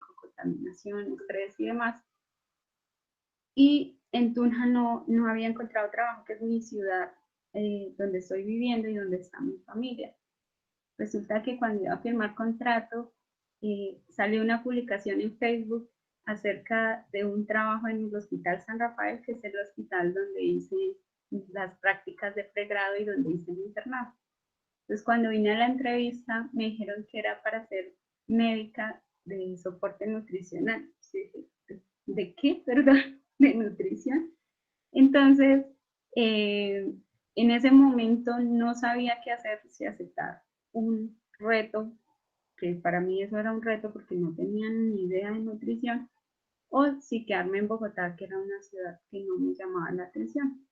Contaminación, estrés y demás. Y en Tunja no había encontrado trabajo, que es mi ciudad donde estoy viviendo y donde está mi familia. Resulta que cuando iba a firmar contrato, salió una publicación en Facebook acerca de un trabajo en el Hospital San Rafael, que es el hospital donde hice las prácticas de pregrado y donde hice mi internado. Entonces, cuando vine a la entrevista, me dijeron que era para ser médica de soporte nutricional. ¿De qué? Perdón, de nutrición. Entonces, en ese momento no sabía qué hacer, si aceptar un reto, que para mí eso era un reto porque no tenía ni idea de nutrición, o si quedarme en Bogotá, que era una ciudad que no me llamaba la atención.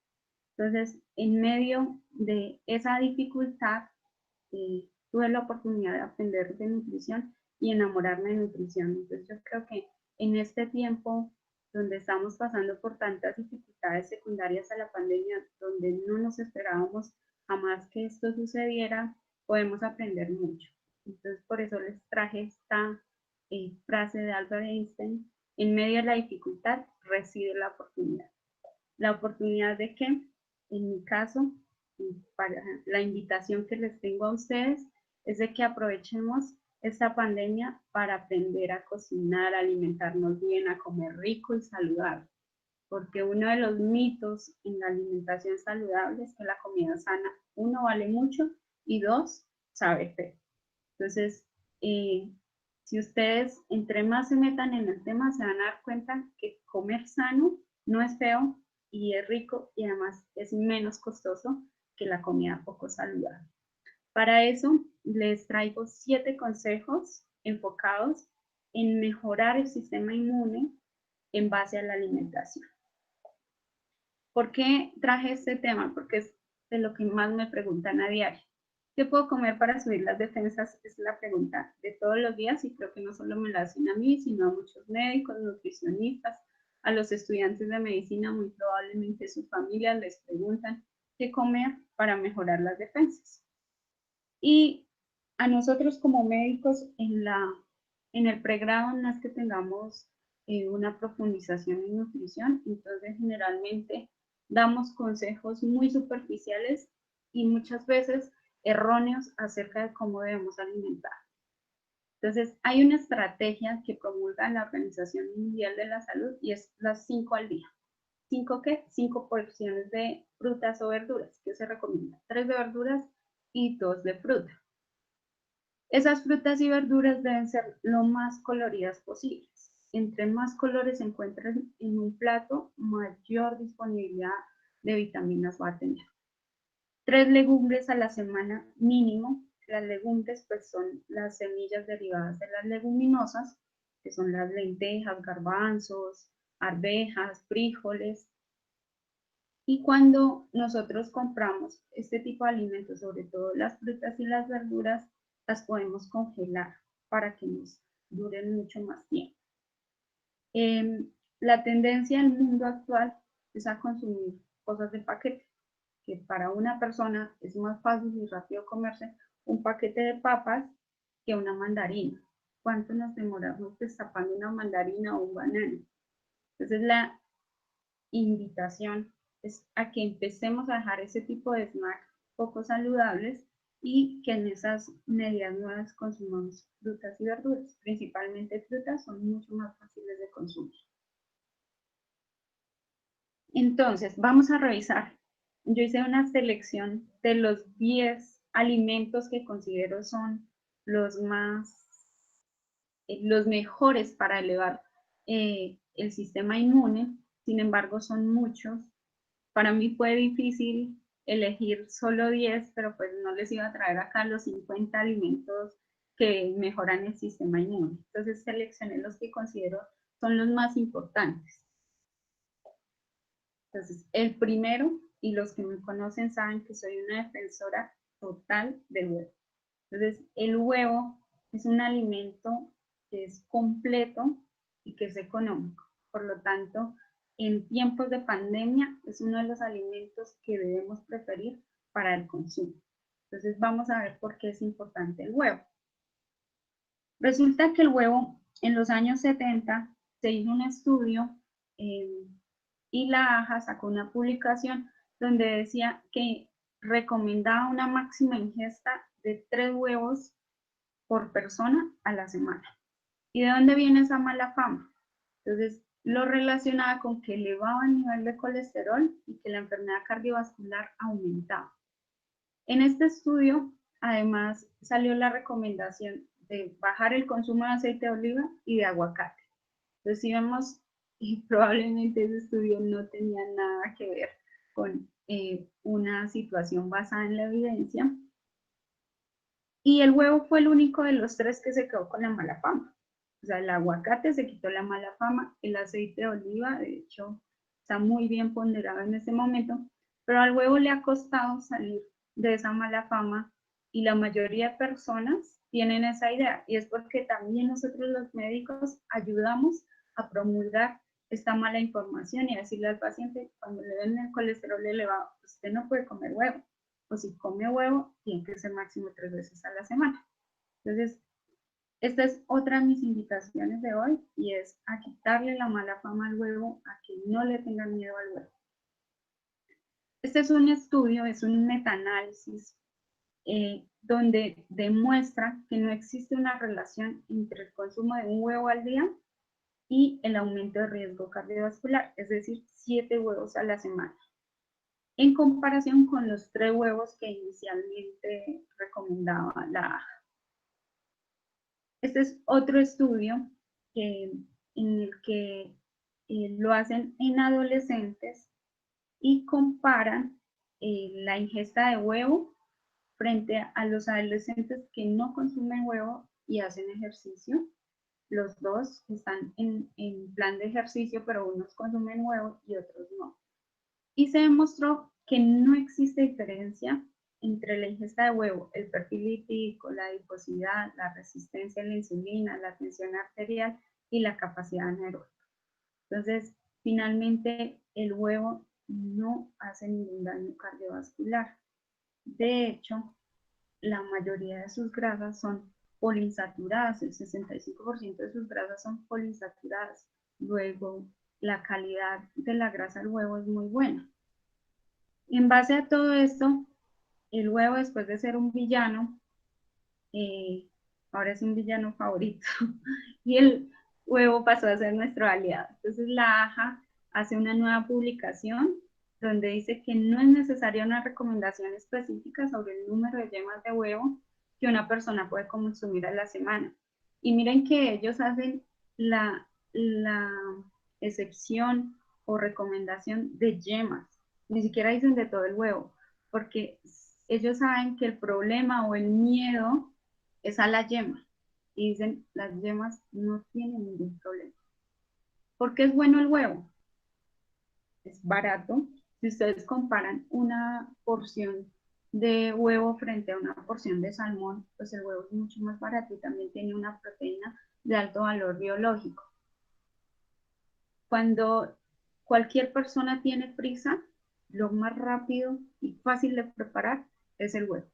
Entonces, en medio de esa dificultad, tuve la oportunidad de aprender de nutrición y enamorarme de nutrición. Entonces, yo creo que en este tiempo donde estamos pasando por tantas dificultades secundarias a la pandemia, donde no nos esperábamos jamás que esto sucediera, podemos aprender mucho. Entonces, por eso les traje esta frase de Albert Einstein: en medio de la dificultad reside la oportunidad. La oportunidad de que, en mi caso, para la invitación que les tengo a ustedes, es de que aprovechemos esta pandemia para aprender a cocinar, a alimentarnos bien, a comer rico y saludable. Porque uno de los mitos en la alimentación saludable es que la comida sana, uno, vale mucho y dos, sabe feo. Entonces, si ustedes entre más se metan en el tema, se van a dar cuenta que comer sano no es feo y es rico, y además es menos costoso que la comida poco saludable. Para eso les traigo 7 consejos enfocados en mejorar el sistema inmune en base a la alimentación. ¿Por qué traje este tema? Porque es de lo que más me preguntan a diario. ¿Qué puedo comer para subir las defensas? Es la pregunta de todos los días, y creo que no solo me la hacen a mí, sino a muchos médicos, nutricionistas, a los estudiantes de medicina. Muy probablemente sus familias les preguntan qué comer para mejorar las defensas. Y a nosotros como médicos en el pregrado no es que tengamos una profundización en nutrición, entonces generalmente damos consejos muy superficiales y muchas veces erróneos acerca de cómo debemos alimentar. Entonces, hay una estrategia que promulga la Organización Mundial de la Salud, y es las 5 al día. ¿5 qué? 5 porciones de frutas o verduras, que se recomienda 3 de verduras y 2 de fruta. Esas frutas y verduras deben ser lo más coloridas posibles. Entre más colores se encuentren en un plato, mayor disponibilidad de vitaminas va a tener. 3 legumbres a la semana mínimo. Las legumbres pues son las semillas derivadas de las leguminosas, que son las lentejas, garbanzos, arvejas, frijoles. Y cuando nosotros compramos este tipo de alimentos, sobre todo las frutas y las verduras, las podemos congelar para que nos duren mucho más tiempo. La tendencia del mundo actual es a consumir cosas de paquete, que para una persona es más fácil y rápido comerse un paquete de papas que una mandarina. ¿Cuánto nos demoramos destapando una mandarina o un banano? Entonces la invitación es a que empecemos a dejar ese tipo de snacks poco saludables y que en esas medidas nuevas consumamos frutas y verduras. Principalmente frutas son mucho más fáciles de consumir. Entonces, vamos a revisar. Yo hice una selección de los 10 alimentos que considero son los mejores para elevar el sistema inmune. Sin embargo, son muchos. Para mí fue difícil elegir solo 10, pero pues no les iba a traer acá los 50 alimentos que mejoran el sistema inmune. Entonces seleccioné los que considero son los más importantes. Entonces, el primero, y los que me conocen saben que soy una defensora total del huevo. Entonces, el huevo es un alimento que es completo y que es económico. Por lo tanto, en tiempos de pandemia es uno de los alimentos que debemos preferir para el consumo. Entonces vamos a ver por qué es importante el huevo. Resulta que el huevo en los años 70 se hizo un estudio y la AJA sacó una publicación donde decía que recomendaba una máxima ingesta de 3 huevos por persona a la semana. ¿Y de dónde viene esa mala fama? Entonces, lo relacionaba con que elevaba el nivel de colesterol y que la enfermedad cardiovascular aumentaba. En este estudio, además, salió la recomendación de bajar el consumo de aceite de oliva y de aguacate. Entonces, si vemos, y probablemente ese estudio no tenía nada que ver con una situación basada en la evidencia. Y el huevo fue el único de los 3 que se quedó con la mala fama. O sea, el aguacate se quitó la mala fama, el aceite de oliva, de hecho, está muy bien ponderado en este momento, pero al huevo le ha costado salir de esa mala fama y la mayoría de personas tienen esa idea y es porque también nosotros los médicos ayudamos a promulgar esta mala información y a decirle al paciente cuando le ven el colesterol elevado, usted no puede comer huevo, o si come huevo, tiene que ser máximo 3 veces a la semana. Entonces, esta es otra de mis invitaciones de hoy y es a quitarle la mala fama al huevo, a que no le tengan miedo al huevo. Este es un estudio, es un metaanálisis donde demuestra que no existe una relación entre el consumo de un huevo al día y el aumento de riesgo cardiovascular, es decir, 7 huevos a la semana, en comparación con los 3 huevos que inicialmente recomendaba la AJA. Este es otro estudio en el que lo hacen en adolescentes y comparan la ingesta de huevo frente a los adolescentes que no consumen huevo y hacen ejercicio. Los dos están en plan de ejercicio, pero unos consumen huevo y otros no. Y se demostró que no existe diferencia entre la ingesta de huevo, el perfil lipídico, la adiposidad, la resistencia a la insulina, la tensión arterial y la capacidad anaeróbica. Entonces, finalmente, el huevo no hace ningún daño cardiovascular. De hecho, la mayoría de sus grasas son poliinsaturadas, el 65% de sus grasas son poliinsaturadas. Luego, la calidad de la grasa del huevo es muy buena. En base a todo esto, el huevo, después de ser un villano, ahora es un villano favorito, y el huevo pasó a ser nuestro aliado. Entonces la AJA hace una nueva publicación donde dice que no es necesaria una recomendación específica sobre el número de yemas de huevo que una persona puede consumir a la semana. Y miren que ellos hacen la excepción o recomendación de yemas, ni siquiera dicen de todo el huevo, porque ellos saben que el problema o el miedo es a la yema. Y dicen, las yemas no tienen ningún problema. ¿Por qué es bueno el huevo? Es barato. Si ustedes comparan una porción de huevo frente a una porción de salmón, pues el huevo es mucho más barato y también tiene una proteína de alto valor biológico. Cuando cualquier persona tiene prisa, lo más rápido y fácil de preparar es el huevo.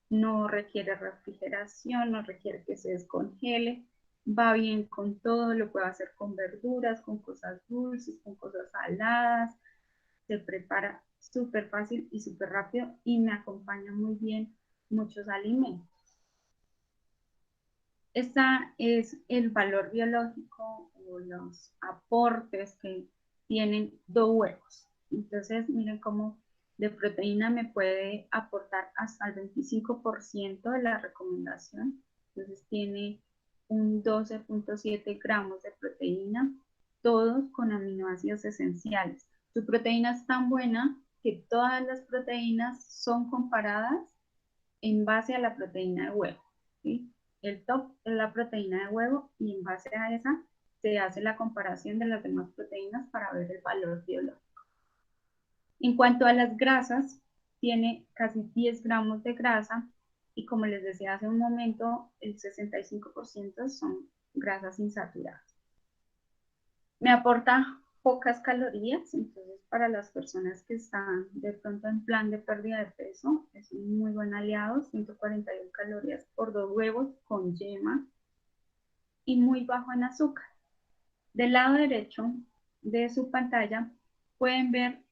No requiere refrigeración, no requiere que se descongele, va bien con todo, lo puede hacer con verduras, con cosas dulces, con cosas saladas, se prepara súper fácil y súper rápido y me acompaña muy bien muchos alimentos. Este es el valor biológico o los aportes que tienen 2 huevos. Entonces, miren cómo de proteína me puede aportar hasta el 25% de la recomendación. Entonces, tiene un 12.7 gramos de proteína, todos con aminoácidos esenciales. Su proteína es tan buena que todas las proteínas son comparadas en base a la proteína de huevo, ¿sí? El top es la proteína de huevo y en base a esa se hace la comparación de las demás proteínas para ver el valor biológico. En cuanto a las grasas, tiene casi 10 gramos de grasa y como les decía hace un momento, el 65% son grasas insaturadas. Me aporta pocas calorías, entonces para las personas que están de pronto en plan de pérdida de peso, es un muy buen aliado, 141 calorías por 2 huevos con yema y muy bajo en azúcar. Del lado derecho de su pantalla pueden ver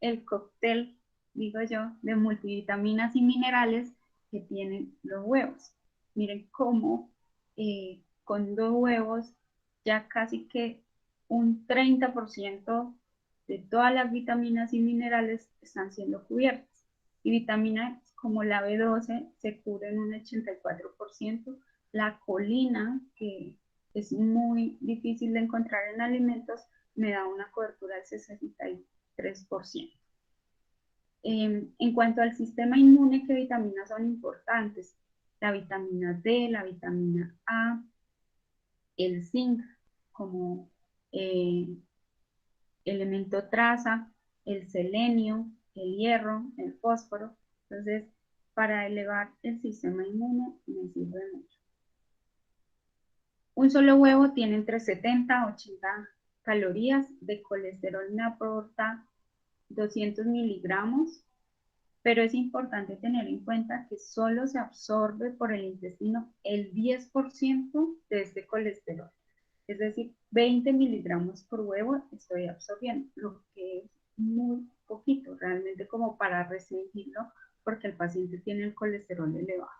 el cóctel, digo yo, de multivitaminas y minerales que tienen los huevos. Miren cómo con 2 huevos ya casi que un 30% de todas las vitaminas y minerales están siendo cubiertas. Y vitaminas como la B12 se cubren un 84%, la colina, que es muy difícil de encontrar en alimentos, me da una cobertura del 63%. En cuanto al sistema inmune, ¿qué vitaminas son importantes? La vitamina D, la vitamina A, el zinc como elemento traza, el selenio, el hierro, el fósforo. Entonces, para elevar el sistema inmune me sirve mucho. Un solo huevo tiene entre 70 a 80 calorías, de colesterol me aporta 200 miligramos, pero es importante tener en cuenta que solo se absorbe por el intestino el 10% de este colesterol. Es decir, 20 miligramos por huevo estoy absorbiendo, lo que es muy poquito realmente como para restringirlo porque el paciente tiene el colesterol elevado.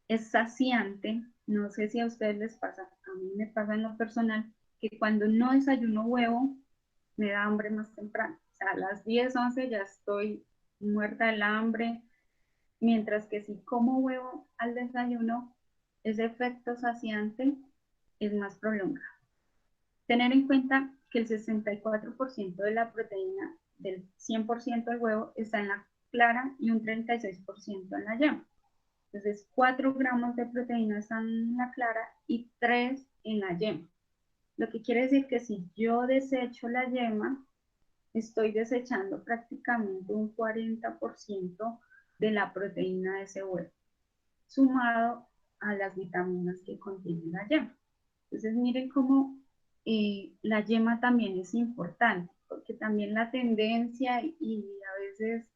Es saciante, no sé si a ustedes les pasa, a mí me pasa en lo personal, que cuando no desayuno huevo, me da hambre más temprano. O sea, a las 10, 11 ya estoy muerta del hambre, mientras que si como huevo al desayuno, ese efecto saciante es más prolongado. Tener en cuenta que el 64% de la proteína del 100% del huevo está en la clara y un 36% en la yema. Entonces, 4 gramos de proteína están en la clara y 3 en la yema. Lo que quiere decir que si yo desecho la yema, estoy desechando prácticamente un 40% de la proteína de ese huevo, sumado a las vitaminas que contiene la yema. Entonces, miren cómo la yema también es importante, porque también la tendencia y a veces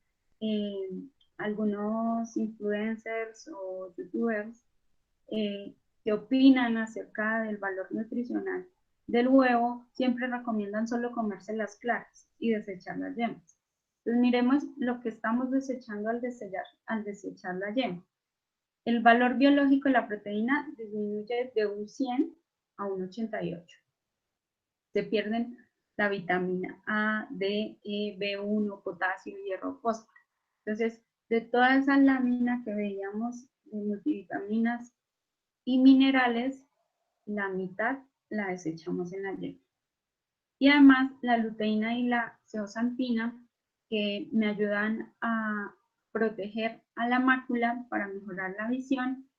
algunos influencers o youtubers que opinan acerca del valor nutricional del huevo, siempre recomiendan solo comerse las claras y desechar las yemas. Entonces miremos lo que estamos desechando al desechar la yema. El valor biológico de la proteína disminuye de un 100 a un 88. Se pierden la vitamina A, D, E, B1, potasio, hierro, fósforo. Entonces, de toda esa lámina que veíamos de multivitaminas y minerales, la mitad la desechamos en la yema. Y además la luteína y la zeaxantina, que me ayudan a proteger a la mácula para mejorar la visión,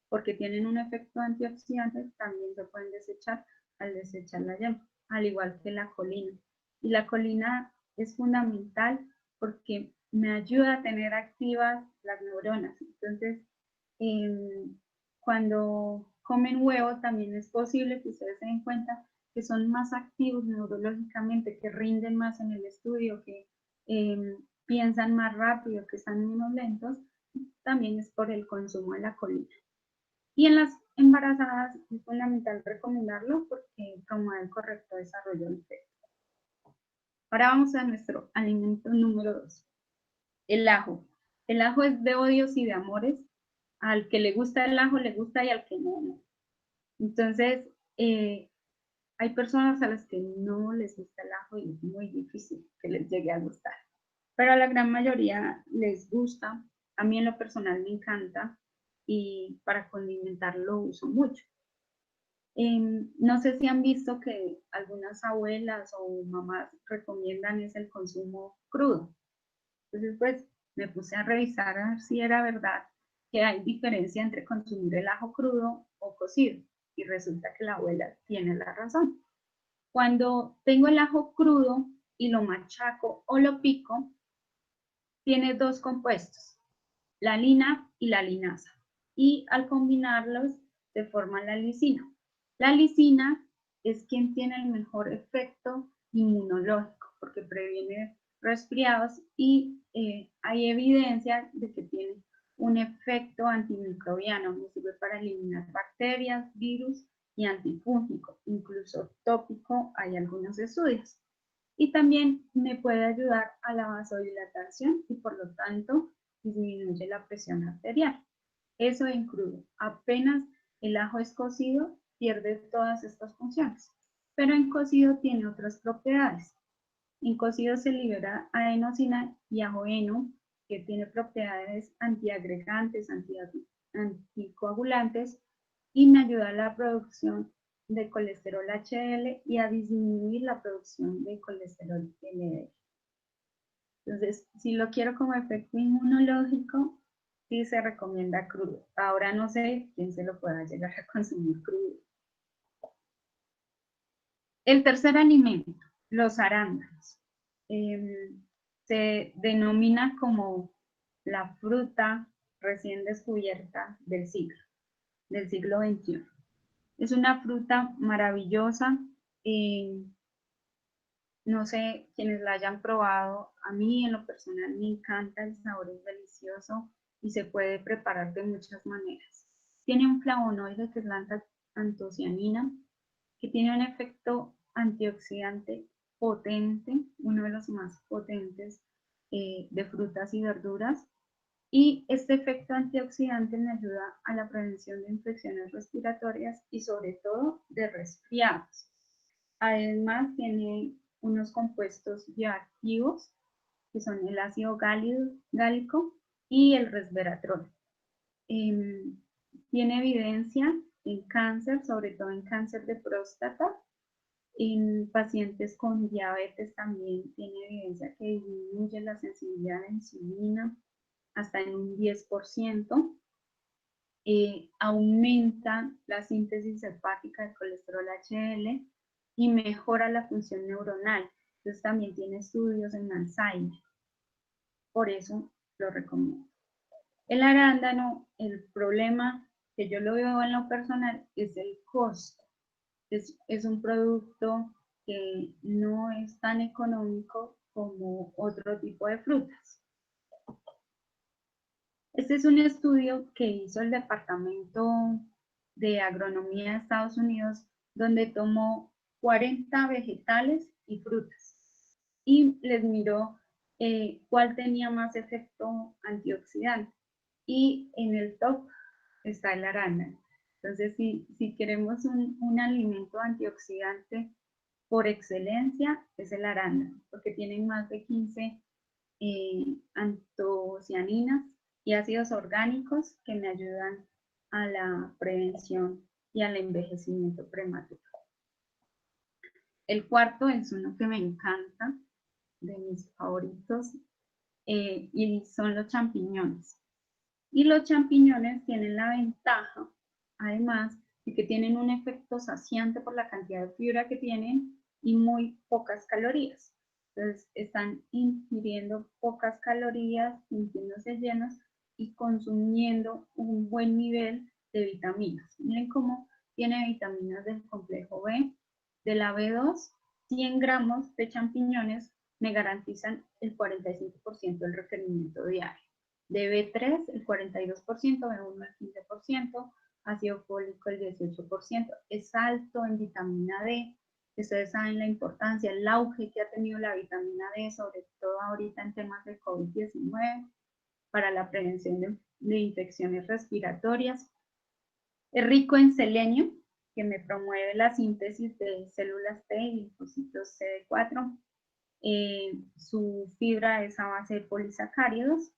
porque tienen un efecto antioxidante, también se pueden desechar al desechar la yema, al igual que la colina. Y la colina es fundamental porque me ayuda a tener activas las neuronas. Entonces, cuando comen huevo, también es posible que ustedes se den cuenta que son más activos neurológicamente, que rinden más en el estudio, que piensan más rápido, que están menos lentos, también es por el consumo de la colina. Y en las embarazadas es fundamental recomendarlo porque promueve el correcto desarrollo del feto. Ahora vamos a nuestro alimento número 2, el ajo. El ajo es de odios y de amores. Al que le gusta el ajo, le gusta, y al que no, no. Entonces, hay personas a las que no les gusta el ajo y es muy difícil que les llegue a gustar. Pero a la gran mayoría les gusta. A mí en lo personal me encanta y para condimentar lo uso mucho. No sé si han visto que algunas abuelas o mamás recomiendan es el consumo crudo. Entonces, pues me puse a revisar a ver si era verdad que hay diferencia entre consumir el ajo crudo o cocido. Y resulta que la abuela tiene la razón. Cuando tengo el ajo crudo y lo machaco o lo pico, tiene 2 compuestos, la lina y la linasa. Y al combinarlos se forma la lisina. La lisina es quien tiene el mejor efecto inmunológico, porque previene resfriados y hay evidencia de que tiene un efecto antimicrobiano, que sirve para eliminar bacterias, virus y antifúngico, incluso tópico, hay algunos estudios. Y también me puede ayudar a la vasodilatación y por lo tanto disminuye la presión arterial. Eso en crudo. Apenas el ajo es cocido, pierde todas estas funciones. Pero en cocido tiene otras propiedades. En cocido se libera adenosina y ajoeno, que tiene propiedades antiagregantes, anticoagulantes, y me ayuda a la producción de colesterol HDL y a disminuir la producción de colesterol LDL. Entonces, si lo quiero como efecto inmunológico, sí se recomienda crudo. Ahora no sé quién se lo pueda llegar a consumir crudo. El tercer alimento, los arándanos. Se denomina como la fruta recién descubierta del siglo XXI. Es una fruta maravillosa. No sé quienes la hayan probado. A mí en lo personal me encanta, el sabor es delicioso y se puede preparar de muchas maneras. Tiene un flavonoide que es la antocianina, que tiene un efecto antioxidante potente, uno de los más potentes de frutas y verduras. Y este efecto antioxidante me ayuda a la prevención de infecciones respiratorias y sobre todo de resfriados. Además tiene unos compuestos bioactivos que son el ácido gálico y el resveratrol. Tiene evidencia en cáncer, sobre todo en cáncer de próstata. En pacientes con diabetes también tiene evidencia que disminuye la sensibilidad a la insulina hasta en un 10%. Aumenta la síntesis hepática de colesterol HDL y mejora la función neuronal. Entonces también tiene estudios en Alzheimer. Por eso lo recomiendo. El arándano, el problema que yo lo veo en lo personal es el costo. Es un producto que no es tan económico como otro tipo de frutas. Este es un estudio que hizo el Departamento de Agronomía de Estados Unidos, donde tomó 40 vegetales y frutas y les miró cuál tenía más efecto antioxidante. Y en el top está el arándano. Entonces, si queremos un alimento antioxidante por excelencia, es el arándano, porque tienen más de 15 antocianinas y ácidos orgánicos que me ayudan a la prevención y al envejecimiento prematuro. El cuarto es uno que me encanta, de mis favoritos, y son los champiñones. Y los champiñones tienen la ventaja, además, de que tienen un efecto saciante por la cantidad de fibra que tienen y muy pocas calorías. Entonces, están ingiriendo pocas calorías, sintiéndose llenos y consumiendo un buen nivel de vitaminas. Miren cómo tiene vitaminas del complejo B, de la B2, 100 gramos de champiñones me garantizan el 45% del requerimiento diario. De B3 el 42%, B1 el 15%, ácido fólico el 18%. Es alto en vitamina D. Ustedes saben la importancia, el auge que ha tenido la vitamina D, sobre todo ahorita en temas de COVID-19, para la prevención de infecciones respiratorias. Es rico en selenio, que me promueve la síntesis de células T y linfocitos CD4. Su fibra es a base de polisacáridos.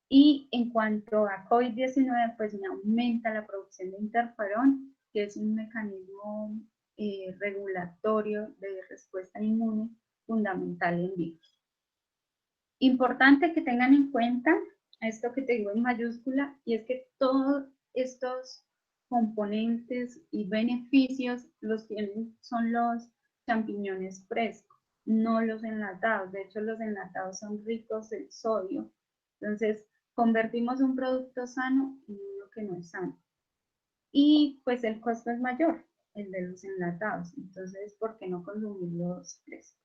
Y en cuanto a COVID-19, pues me aumenta la producción de interferón, que es un mecanismo regulatorio de respuesta inmune fundamental en virus. Importante que tengan en cuenta esto que te digo en mayúscula, y es que todos estos componentes y beneficios los tienen, son los champiñones frescos, no los enlatados. De hecho, los enlatados son ricos en sodio. Entonces, convertimos un producto sano en uno que no es sano. Y pues el costo es mayor. el de los enlatados. Entonces, ¿por qué no consumirlos frescos?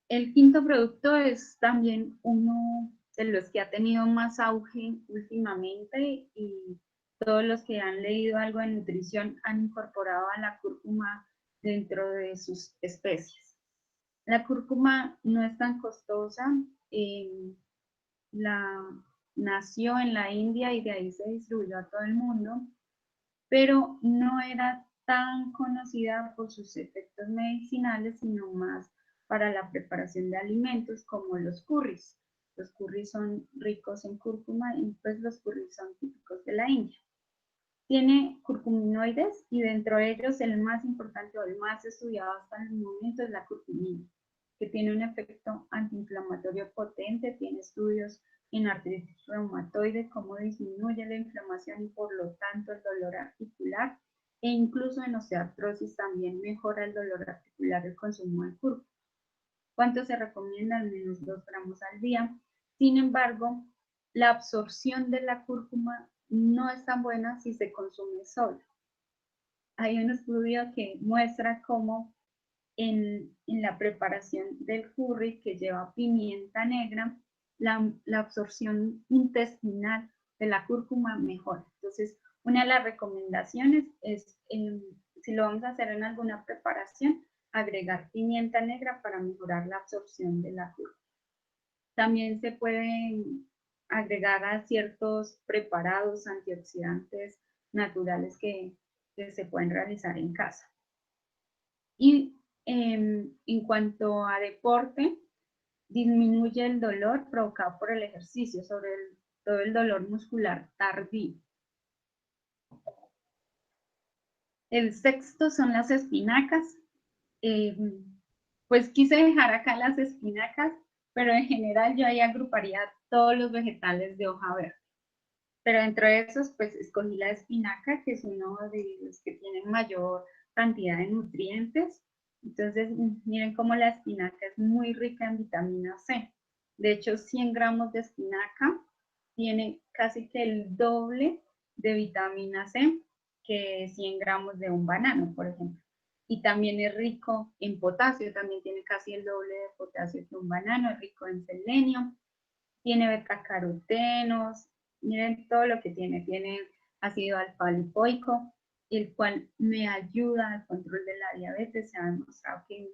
El quinto producto es también uno de los que ha tenido más auge últimamente, y todos los que han leído algo de nutrición han incorporado a la cúrcuma dentro de sus especies. La cúrcuma no es tan costosa, nació en la India y de ahí se distribuyó a todo el mundo, pero no era tan conocida por sus efectos medicinales, sino más para la preparación de alimentos como los curries. Los curries son ricos en cúrcuma y pues los curries son típicos de la India. Tiene curcuminoides y dentro de ellos el más importante o el más estudiado hasta el momento es la curcumina, que tiene un efecto antiinflamatorio potente, tiene estudios en artritis reumatoide, cómo disminuye la inflamación y por lo tanto el dolor articular, e incluso en osteoartrosis también mejora el dolor articular el consumo de cúrcuma. ¿Cuánto se recomienda? Al menos 2 gramos al día. Sin embargo, la absorción de la cúrcuma no es tan buena si se consume sola. Hay un estudio que muestra cómo en la preparación del curry, que lleva pimienta negra, la absorción intestinal de la cúrcuma mejora. Entonces, una de las recomendaciones es, si lo vamos a hacer en alguna preparación, agregar pimienta negra para mejorar la absorción de la cúrcuma. También se pueden agregar a ciertos preparados antioxidantes naturales que se pueden realizar en casa. Y en cuanto a deporte, disminuye el dolor provocado por el ejercicio, sobre todo el dolor muscular tardío. El sexto son las espinacas. Pues quise dejar acá las espinacas, pero en general yo ahí agruparía todos los vegetales de hoja verde. Pero dentro de esos, pues escogí la espinaca, que es uno de los que tienen mayor cantidad de nutrientes. Entonces, miren cómo la espinaca es muy rica en vitamina C. De hecho, 100 gramos de espinaca tiene casi que el doble de vitamina C que 100 gramos de un banano, por ejemplo. Y también es rico en potasio, también tiene casi el doble de potasio que un banano, es rico en selenio, tiene betacarotenos, miren todo lo que tiene ácido alfa-lipoico, el cual me ayuda al control de la diabetes. Se ha demostrado que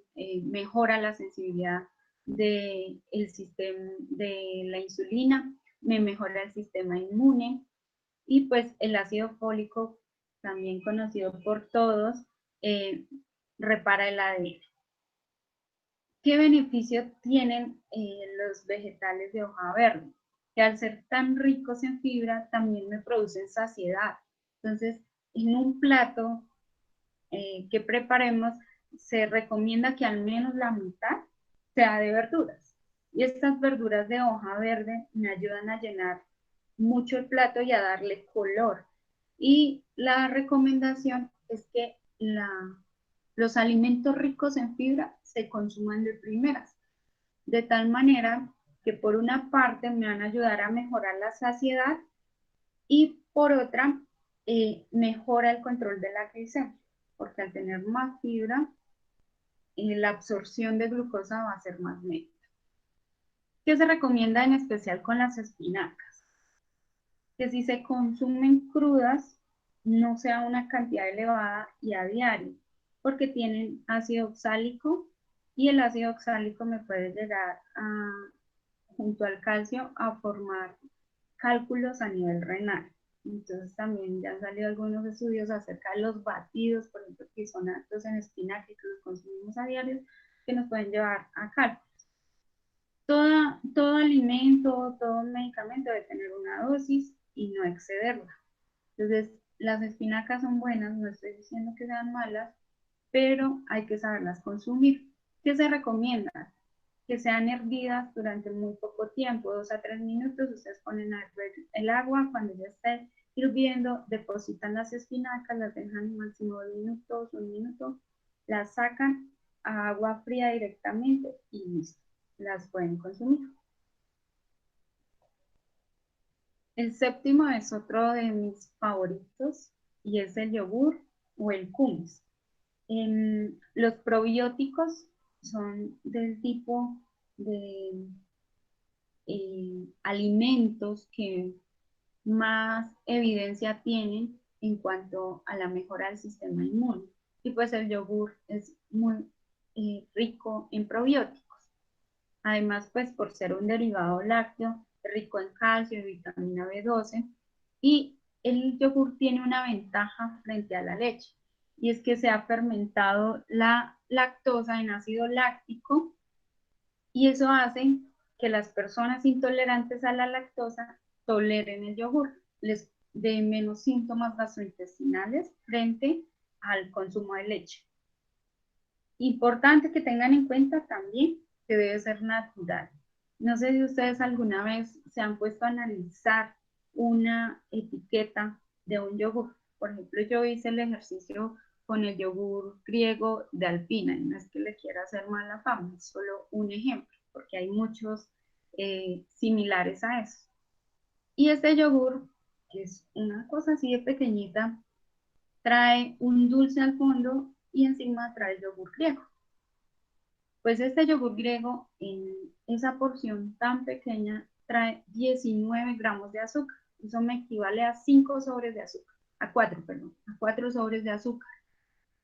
mejora la sensibilidad del sistema de la insulina, me mejora el sistema inmune, y pues el ácido fólico, también conocido por todos, repara el ADN. ¿Qué beneficio tienen los vegetales de hoja verde? Que al ser tan ricos en fibra también me producen saciedad. Entonces, en un plato que preparemos, se recomienda que al menos la mitad sea de verduras. Y estas verduras de hoja verde me ayudan a llenar mucho el plato y a darle color. Y la recomendación es que los alimentos ricos en fibra se consuman de primeras, de tal manera que por una parte me van a ayudar a mejorar la saciedad y por otra mejora el control de la glicemia, porque al tener más fibra, la absorción de glucosa va a ser más lenta. ¿Qué se recomienda en especial con las espinacas? Que si se consumen crudas, no sea una cantidad elevada y a diario, porque tienen ácido oxálico, y el ácido oxálico me puede llegar junto al calcio, a formar cálculos a nivel renal. Entonces también ya han salido algunos estudios acerca de los batidos, por ejemplo, que son altos en espinaca y que los consumimos a diario, que nos pueden llevar a cálculos. Todo alimento, todo medicamento debe tener una dosis y no excederla. Entonces, las espinacas son buenas, no estoy diciendo que sean malas, pero hay que saberlas consumir. ¿Qué se recomienda? Que sean hervidas durante muy poco tiempo, 2 a 3 minutos. Ustedes ponen a hervir el agua, cuando ya esté hirviendo, depositan las espinacas, las dejan máximo 2 minutos, 1 minuto, las sacan a agua fría directamente y listo, las pueden consumir. El séptimo es otro de mis favoritos, y es el yogur o el hummus. Los probióticos son del tipo de alimentos que más evidencia tienen en cuanto a la mejora del sistema inmune. Y pues el yogur es muy rico en probióticos. Además, pues por ser un derivado lácteo, rico en calcio y vitamina B12, y el yogur tiene una ventaja frente a la leche, y es que se ha fermentado la lactosa en ácido láctico, y eso hace que las personas intolerantes a la lactosa toleren el yogur, les dé menos síntomas gastrointestinales frente al consumo de leche. Importante que tengan en cuenta también que debe ser natural. No sé si ustedes alguna vez se han puesto a analizar una etiqueta de un yogur. Por ejemplo, yo hice el ejercicio con el yogur griego de Alpina, y no es que le quiera hacer mala fama, es solo un ejemplo, porque hay muchos similares a eso. Y este yogur, que es una cosa así de pequeñita, trae un dulce al fondo y encima trae yogur griego. Pues este yogur griego en esa porción tan pequeña trae 19 gramos de azúcar. Eso me equivale a 5 sobres de azúcar, a 4, perdón, a 4 sobres de azúcar.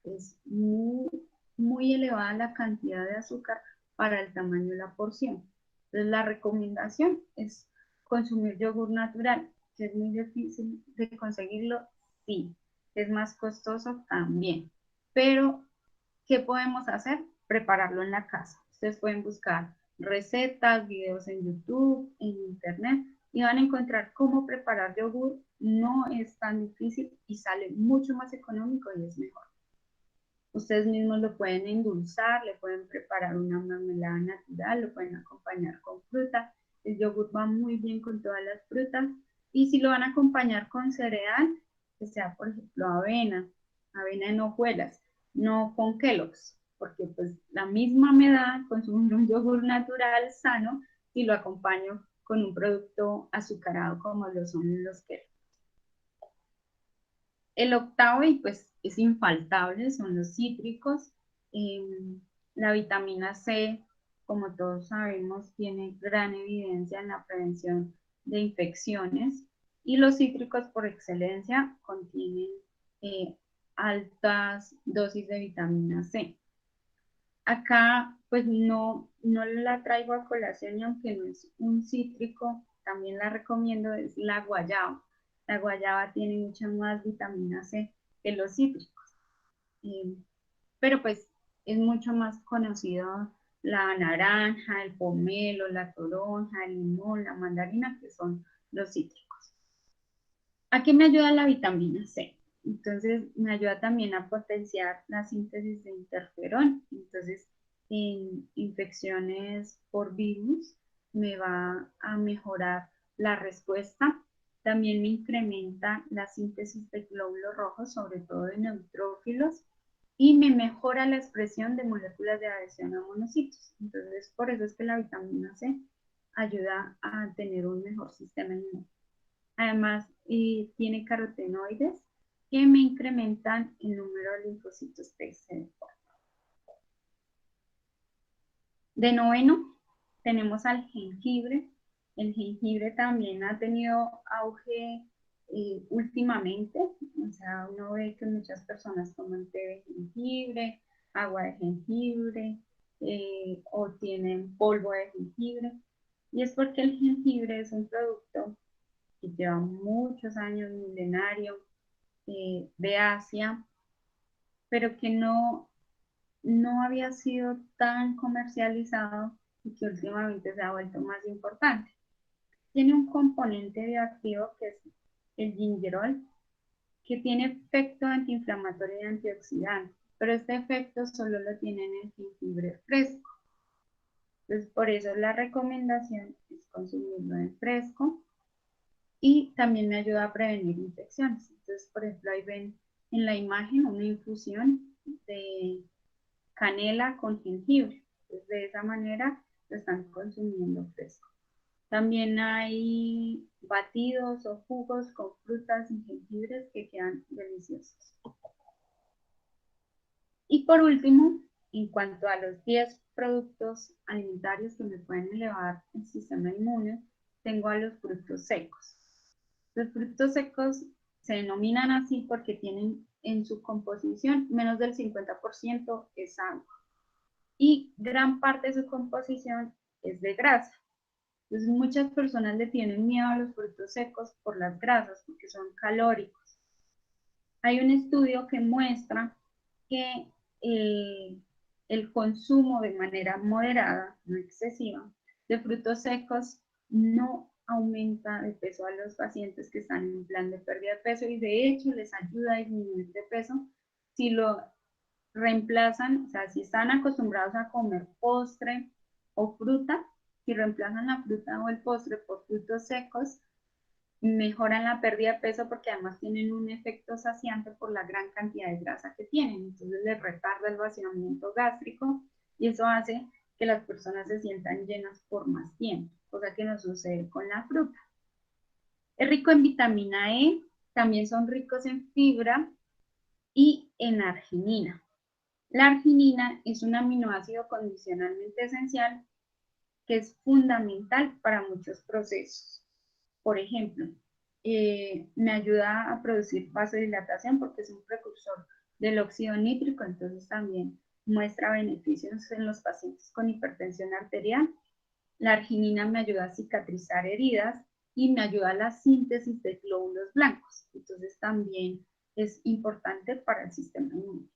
Es muy elevada la cantidad de azúcar para el tamaño de la porción. Entonces la recomendación es consumir yogur natural, que es muy difícil de conseguirlo, sí. Es más costoso también. Pero ¿qué podemos hacer? Prepararlo en la casa. Ustedes pueden buscar recetas, videos en YouTube, en Internet, y van a encontrar cómo preparar yogur. No es tan difícil y sale mucho más económico y es mejor. Ustedes mismos lo pueden endulzar, le pueden preparar una mermelada natural, lo pueden acompañar con fruta. El yogur va muy bien con todas las frutas. Y si lo van a acompañar con cereal, que sea por ejemplo avena en hojuelas, no con Kellogg's, porque pues la misma me da consumir un yogur natural sano y lo acompaño con un producto azucarado como lo son los Kellogg's. El octavo, y pues es infaltable, son los cítricos. La vitamina C, como todos sabemos, tiene gran evidencia en la prevención de infecciones, y los cítricos por excelencia contienen eh, altas dosis de vitamina C. Acá pues no la traigo a colación, y aunque no es un cítrico, también la recomiendo, es la guayaba. La guayaba tiene mucha más vitamina C que los cítricos. Eh, pero pues es mucho más conocido la naranja, el pomelo, la toronja, el limón, la mandarina, que son los cítricos. ¿A qué me ayuda la vitamina C? Entonces, me ayuda también a potenciar la síntesis de interferón. Entonces, en infecciones por virus, me va a mejorar la respuesta. También me incrementa la síntesis de glóbulos rojos, sobre todo de neutrófilos, y me mejora la expresión de moléculas de adhesión a monocitos. Entonces, por eso es que la vitamina C ayuda a tener un mejor sistema inmune. Además, tiene carotenoides que me incrementan el número de linfocitos T. De noveno, tenemos al jengibre. El jengibre también ha tenido auge últimamente. O sea, uno ve que muchas personas toman té de jengibre, agua de jengibre, o tienen polvo de jengibre. Y es porque el jengibre es un producto que lleva muchos años, milenario, de Asia, pero que no había sido tan comercializado y que últimamente se ha vuelto más importante. Tiene un componente bioactivo que es el gingerol, que tiene efecto antiinflamatorio y antioxidante, pero este efecto solo lo tiene en el jengibre fresco. Entonces, por eso la recomendación es consumirlo en fresco, y también me ayuda a prevenir infecciones. Entonces, por ejemplo, ahí ven en la imagen una infusión de canela con jengibre. Entonces, de esa manera lo están consumiendo fresco. También hay batidos o jugos con frutas y jengibres que quedan deliciosos. Y por último, en cuanto a los 10 productos alimentarios que me pueden elevar el sistema inmune, tengo a los frutos secos. Los frutos secos se denominan así porque tienen en su composición menos del 50% es agua y gran parte de su composición es de grasa. Entonces muchas personas le tienen miedo a los frutos secos por las grasas porque son calóricos. Hay un estudio que muestra que el consumo de manera moderada, no excesiva, de frutos secos no aumenta de peso a los pacientes que están en un plan de pérdida de peso y de hecho les ayuda a disminuir de peso si lo reemplazan, o sea, si están acostumbrados a comer postre o fruta, si reemplazan la fruta o el postre por frutos secos, mejoran la pérdida de peso porque además tienen un efecto saciante por la gran cantidad de grasa que tienen. Entonces les retarda el vaciamiento gástrico y eso hace que las personas se sientan llenas por más tiempo, cosa que no sucede con la fruta. Es rico en vitamina E, también son ricos en fibra y en arginina. La arginina es un aminoácido condicionalmente esencial que es fundamental para muchos procesos. Por ejemplo, me ayuda a producir vasodilatación porque es un precursor del óxido nítrico, entonces también muestra beneficios en los pacientes con hipertensión arterial. La arginina me ayuda a cicatrizar heridas y me ayuda a la síntesis de glóbulos blancos, entonces también es importante para el sistema inmune.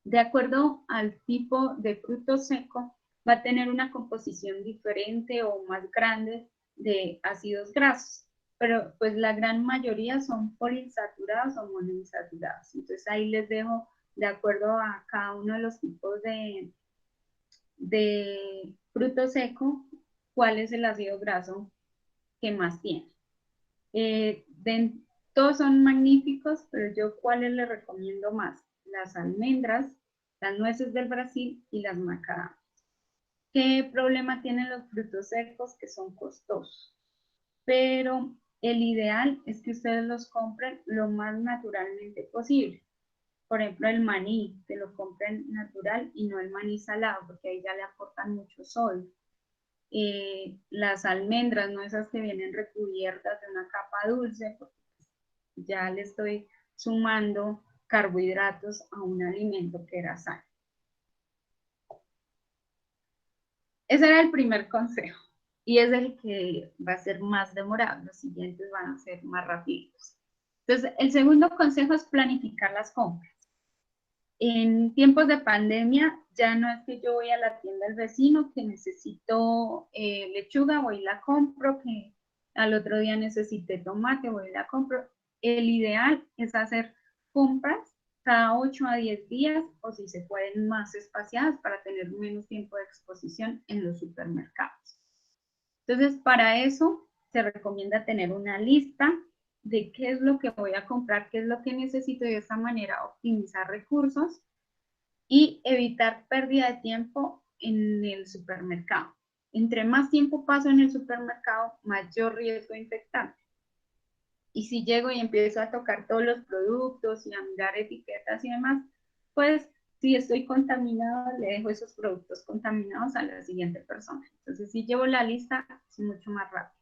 De acuerdo al tipo de fruto seco, va a tener una composición diferente o más grande de ácidos grasos, pero pues la gran mayoría son poliinsaturados o monoinsaturados. Entonces ahí les dejo de acuerdo a cada uno de los tipos de fruto seco, cuál es el ácido graso que más tiene. Todos son magníficos, pero yo cuáles les recomiendo más, las almendras, las nueces del Brasil y las macadamias. ¿Qué problema tienen los frutos secos? Que son costosos, pero el ideal es que ustedes los compren lo más naturalmente posible. Por ejemplo, el maní, que lo compren natural y no el maní salado, porque ahí ya le aportan mucho sodio. Las almendras, no esas que vienen recubiertas de una capa dulce, porque ya le estoy sumando carbohidratos a un alimento que era sano. Ese era el primer consejo y es el que va a ser más demorado, los siguientes van a ser más rápidos. Entonces, el segundo consejo es planificar las compras. En tiempos de pandemia, ya no es que yo voy a la tienda del vecino que necesito lechuga, voy y la compro, que al otro día necesité tomate, voy y la compro. El ideal es hacer compras cada 8 a 10 días o si se pueden más espaciadas para tener menos tiempo de exposición en los supermercados. Entonces, para eso se recomienda tener una lista de qué es lo que voy a comprar, qué es lo que necesito y de esta manera optimizar recursos y evitar pérdida de tiempo en el supermercado. Entre más tiempo paso en el supermercado, mayor riesgo de infectarme. Y si llego y empiezo a tocar todos los productos y a mirar etiquetas y demás, pues si estoy contaminado, le dejo esos productos contaminados a la siguiente persona. Entonces, si llevo la lista, es mucho más rápido.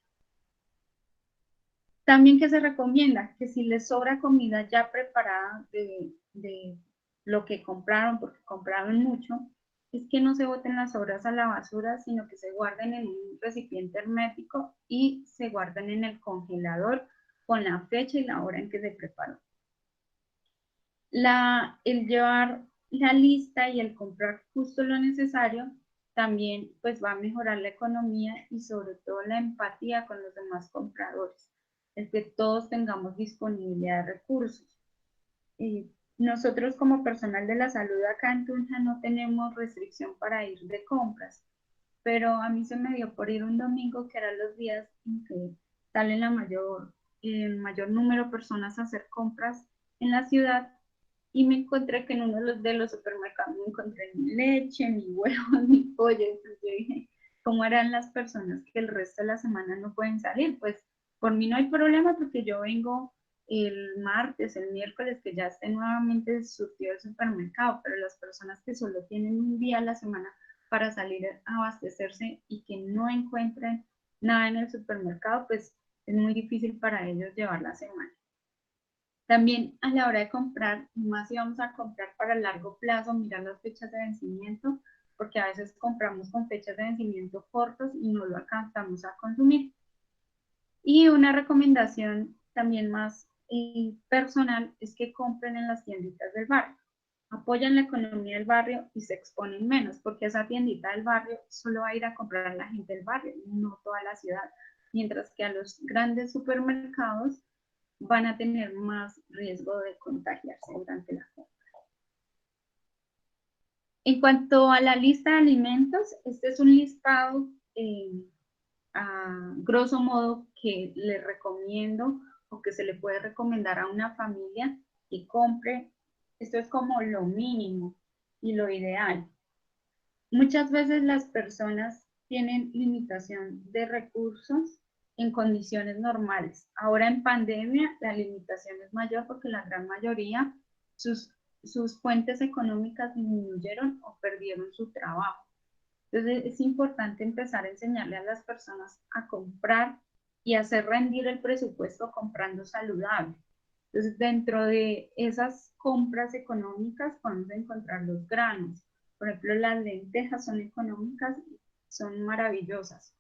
También que se recomienda que si les sobra comida ya preparada de lo que compraron, porque compraron mucho, es que no se boten las sobras a la basura, sino que se guarden en un recipiente hermético y se guarden en el congelador con la fecha y la hora en que se preparó. El llevar la lista y el comprar justo lo necesario también pues va a mejorar la economía y sobre todo la empatía con los demás compradores, es que todos tengamos disponibilidad de recursos. Nosotros como personal de la salud acá en Tunja no tenemos restricción para ir de compras, pero a mí se me dio por ir un domingo, que eran los días en que salen el mayor número de personas a hacer compras en la ciudad, y me encontré que en uno de los supermercados me encontré ni leche, ni huevos, ni pollo. Entonces yo dije, ¿cómo harán las personas que el resto de la semana no pueden salir? Pues por mí no hay problema porque yo vengo el martes, el miércoles, que ya esté nuevamente surtido el supermercado, pero las personas que solo tienen un día a la semana para salir a abastecerse y que no encuentren nada en el supermercado, pues es muy difícil para ellos llevar la semana. También a la hora de comprar, más si vamos a comprar para largo plazo, mirar las fechas de vencimiento, porque a veces compramos con fechas de vencimiento cortos y no lo alcanzamos a consumir. Y una recomendación también más personal es que compren en las tienditas del barrio. Apoyan la economía del barrio y se exponen menos, porque esa tiendita del barrio solo va a ir a comprar la gente del barrio, no toda la ciudad. Mientras que a los grandes supermercados van a tener más riesgo de contagiarse durante la compra. En cuanto a la lista de alimentos, este es un listado a grosso modo que le recomiendo o que se le puede recomendar a una familia que compre. Esto es como lo mínimo y lo ideal. Muchas veces las personas tienen limitación de recursos en condiciones normales. Ahora en pandemia la limitación es mayor porque la gran mayoría sus fuentes económicas disminuyeron o perdieron su trabajo. Entonces es importante empezar a enseñarle a las personas a comprar y hacer rendir el presupuesto comprando saludable. Entonces dentro de esas compras económicas podemos encontrar los granos. Por ejemplo, las lentejas son económicas, son maravillosas.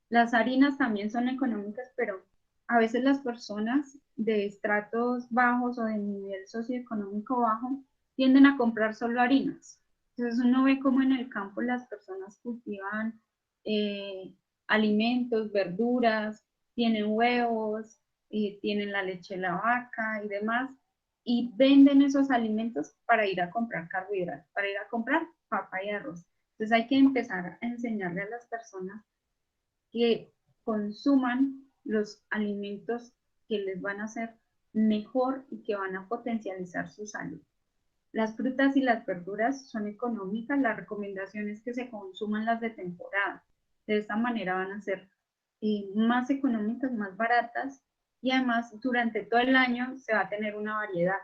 Las harinas también son económicas, pero a veces las personas de estratos bajos o de nivel socioeconómico bajo tienden a comprar solo harinas. Entonces uno ve como en el campo las personas cultivan eh, alimentos, verduras, tienen huevos, tienen la leche de la vaca y demás, y venden esos alimentos para ir a comprar carbohidratos, para ir a comprar papa y arroz. Entonces hay que empezar a enseñarle a las personas que consuman los alimentos que les van a hacer mejor y que van a potencializar su salud. Las frutas y las verduras son económicas, la recomendación es que se consuman las de temporada. De esta manera van a ser más económicas, más baratas y además durante todo el año se va a tener una variedad,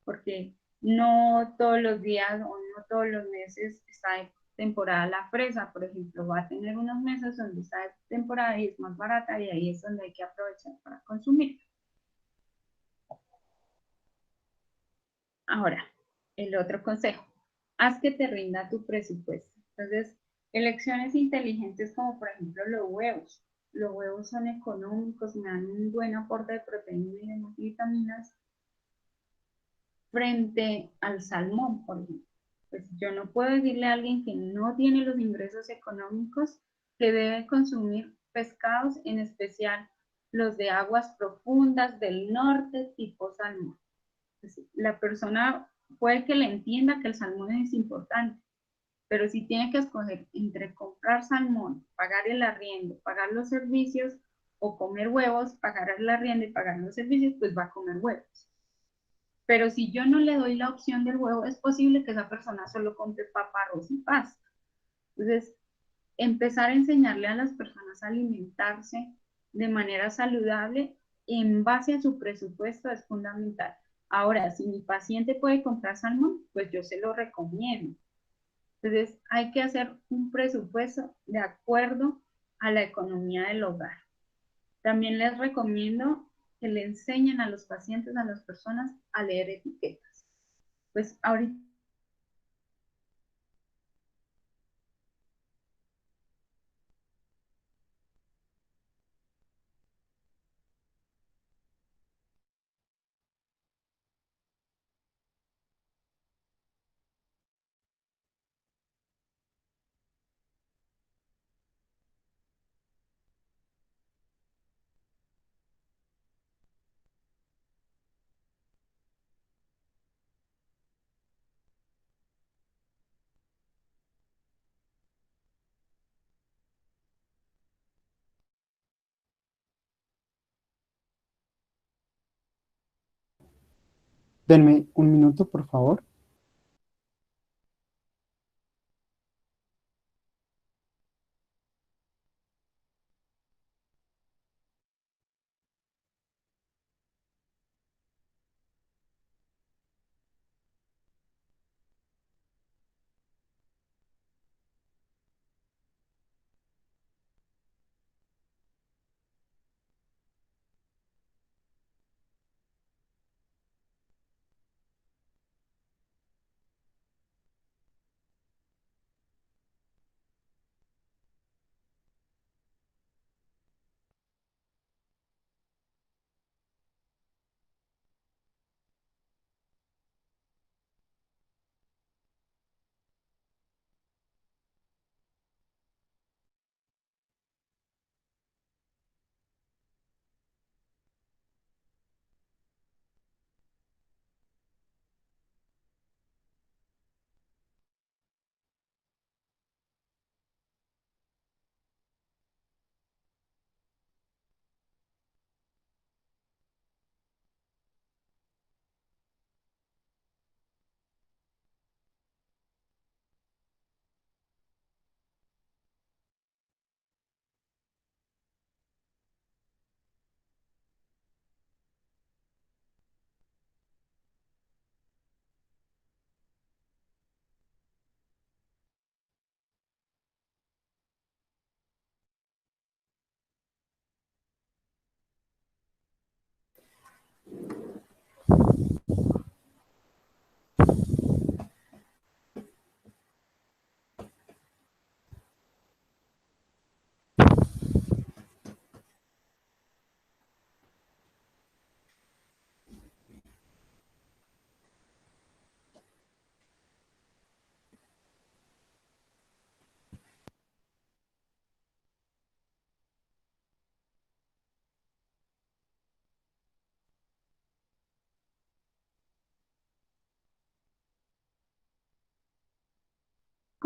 porque no todos los días o no todos los meses está de temporada la fresa, por ejemplo, va a tener unos meses donde está de temporada y es más barata y ahí es donde hay que aprovechar para consumir. Ahora, el otro consejo, haz que te rinda tu presupuesto. Entonces, elecciones inteligentes como por ejemplo los huevos. Los huevos son económicos, me dan un buen aporte de proteína y de vitaminas frente al salmón, por ejemplo. Pues yo no puedo decirle a alguien que no tiene los ingresos económicos que debe consumir pescados, en especial los de aguas profundas del norte tipo salmón. Pues la persona puede que le entienda que el salmón es importante, pero si tiene que escoger entre comprar salmón, pagar el arriendo, pagar los servicios, o comer huevos, pagar el arriendo y pagar los servicios, pues va a comer huevos. Pero si yo no le doy la opción del huevo, es posible que esa persona solo compre papa, arroz y pasta. Entonces, empezar a enseñarle a las personas a alimentarse de manera saludable en base a su presupuesto es fundamental. Ahora, si mi paciente puede comprar salmón, pues yo se lo recomiendo. Entonces, hay que hacer un presupuesto de acuerdo a la economía del hogar. También les recomiendo que le enseñen a los pacientes, a las personas, a leer etiquetas. Pues ahorita Denme un minuto, por favor.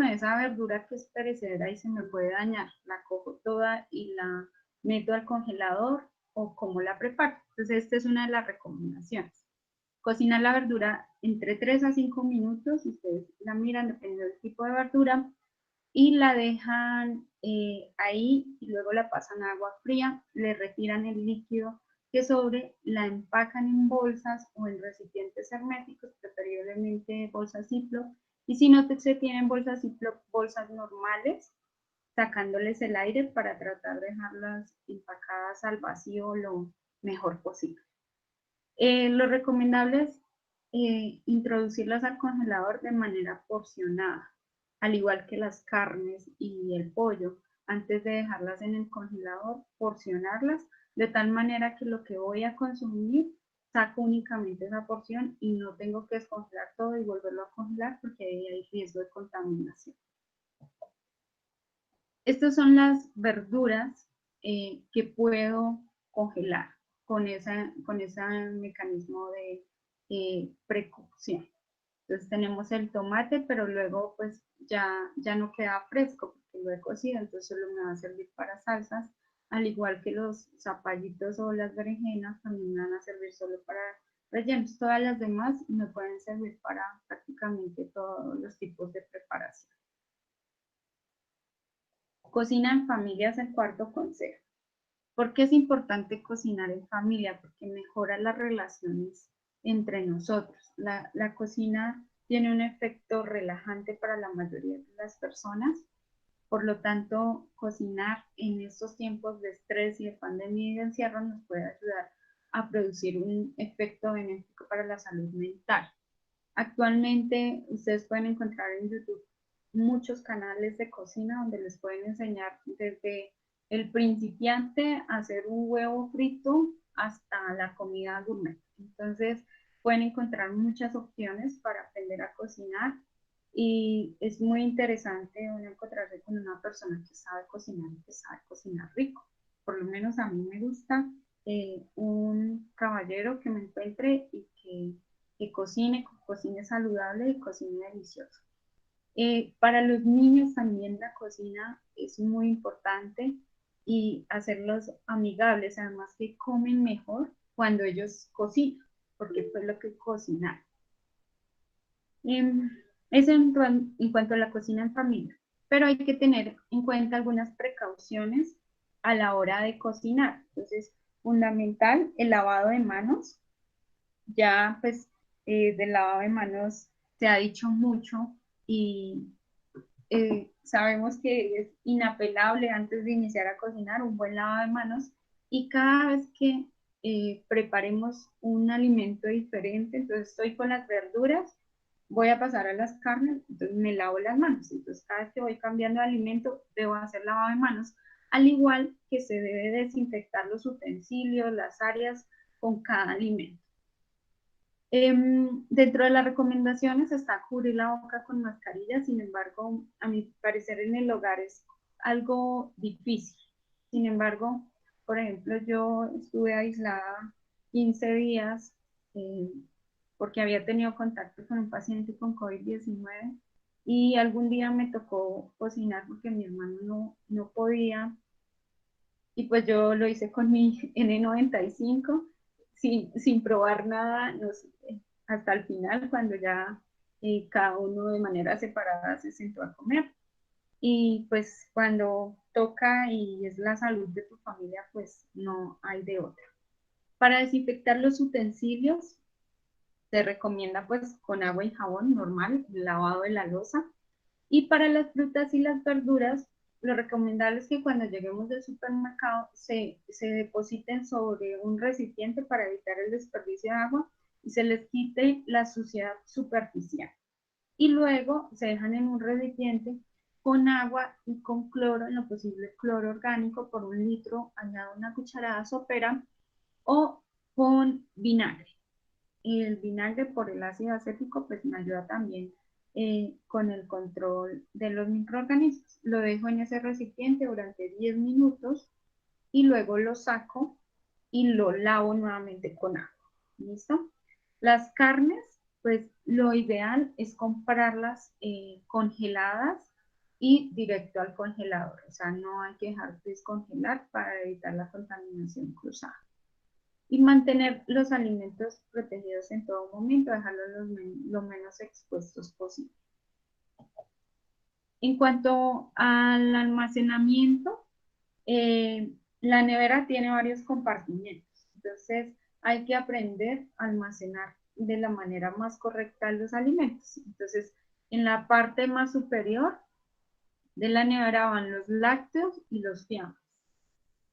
con esa verdura que es perecedera y se me puede dañar? ¿La cojo toda y la meto al congelador o cómo la preparo? Entonces, esta es una de las recomendaciones. Cocinar la verdura entre 3 a 5 minutos, ustedes la miran dependiendo del tipo de verdura, y la dejan ahí y luego la pasan a agua fría, le retiran el líquido que sobre, la empacan en bolsas o en recipientes herméticos, preferiblemente bolsas Ziploc, y si no se tienen bolsas Ziploc, bolsas normales, sacándoles el aire para tratar de dejarlas empacadas al vacío lo mejor posible. Lo recomendable es introducirlas al congelador de manera porcionada, al igual que las carnes y el pollo. Antes de dejarlas en el congelador, porcionarlas de tal manera que lo que voy a consumir saco únicamente esa porción y no tengo que descongelar todo y volverlo a congelar porque ahí hay riesgo de contaminación. Estas son las verduras que puedo congelar con ese mecanismo de precocción. Entonces tenemos el tomate, pero luego pues ya no queda fresco porque lo he cocido, entonces solo me va a servir para salsas, al igual que los zapallitos o las berenjenas también me van a servir solo para rellenos. Todas las demás me pueden servir para prácticamente todos los tipos de preparación. Cocina en familia es el cuarto consejo. ¿Por qué es importante cocinar en familia? Porque mejora las relaciones entre nosotros. La cocina tiene un efecto relajante para la mayoría de las personas. Por lo tanto, cocinar en estos tiempos de estrés y de pandemia y de encierro nos puede ayudar a producir un efecto benéfico para la salud mental. Actualmente ustedes pueden encontrar en YouTube muchos canales de cocina donde les pueden enseñar desde el principiante a hacer un huevo frito hasta la comida gourmet. Entonces pueden encontrar muchas opciones para aprender a cocinar y es muy interesante uno encontrarse con una persona que sabe cocinar y que sabe cocinar rico. Por lo menos a mí me gusta un caballero que me encuentre y que cocine saludable y cocine delicioso. Para los niños también la cocina es muy importante y hacerlos amigables, además que comen mejor cuando ellos cocinan, porque fue lo que cocinan. Eso en cuanto a la cocina en familia, pero hay que tener en cuenta algunas precauciones a la hora de cocinar. Entonces, fundamental el lavado de manos. Ya pues del lavado de manos se ha dicho mucho y sabemos que es inapelable antes de iniciar a cocinar un buen lavado de manos y cada vez que preparemos un alimento diferente, entonces estoy con las verduras, voy a pasar a las carnes, entonces me lavo las manos, entonces cada vez que voy cambiando de alimento debo hacer lavado de manos, al igual que se debe desinfectar los utensilios, las áreas con cada alimento. Dentro de las recomendaciones está cubrir la boca con mascarilla, sin embargo, a mi parecer en el hogar es algo difícil. Sin embargo, por ejemplo, yo estuve aislada 15 días porque había tenido contacto con un paciente con COVID-19 y algún día me tocó cocinar porque mi hermano no podía y pues yo lo hice con mi N95 sin probar nada, hasta el final cuando ya cada uno de manera separada se sentó a comer. Y pues cuando toca y es la salud de tu familia, pues no hay de otra. Para desinfectar los utensilios, se recomienda pues con agua y jabón normal, lavado de la loza. Y para las frutas y las verduras, lo recomendable es que cuando lleguemos del supermercado se depositen sobre un recipiente para evitar el desperdicio de agua y se les quite la suciedad superficial. Y luego se dejan en un recipiente con agua y con cloro, en lo posible cloro orgánico, por 1 litro, añado una cucharada sopera o con vinagre. El vinagre por el ácido acético pues me ayuda también con el control de los microorganismos. Lo dejo en ese recipiente durante 10 minutos y luego lo saco y lo lavo nuevamente con agua. ¿Listo? Las carnes, pues lo ideal es comprarlas congeladas y directo al congelador. O sea, no hay que dejar descongelar para evitar la contaminación cruzada. Y mantener los alimentos protegidos en todo momento, dejarlos lo menos expuestos posible. En cuanto al almacenamiento, la nevera tiene varios compartimientos, entonces hay que aprender a almacenar de la manera más correcta los alimentos. Entonces, en la parte más superior de la nevera van los lácteos y los fiambres.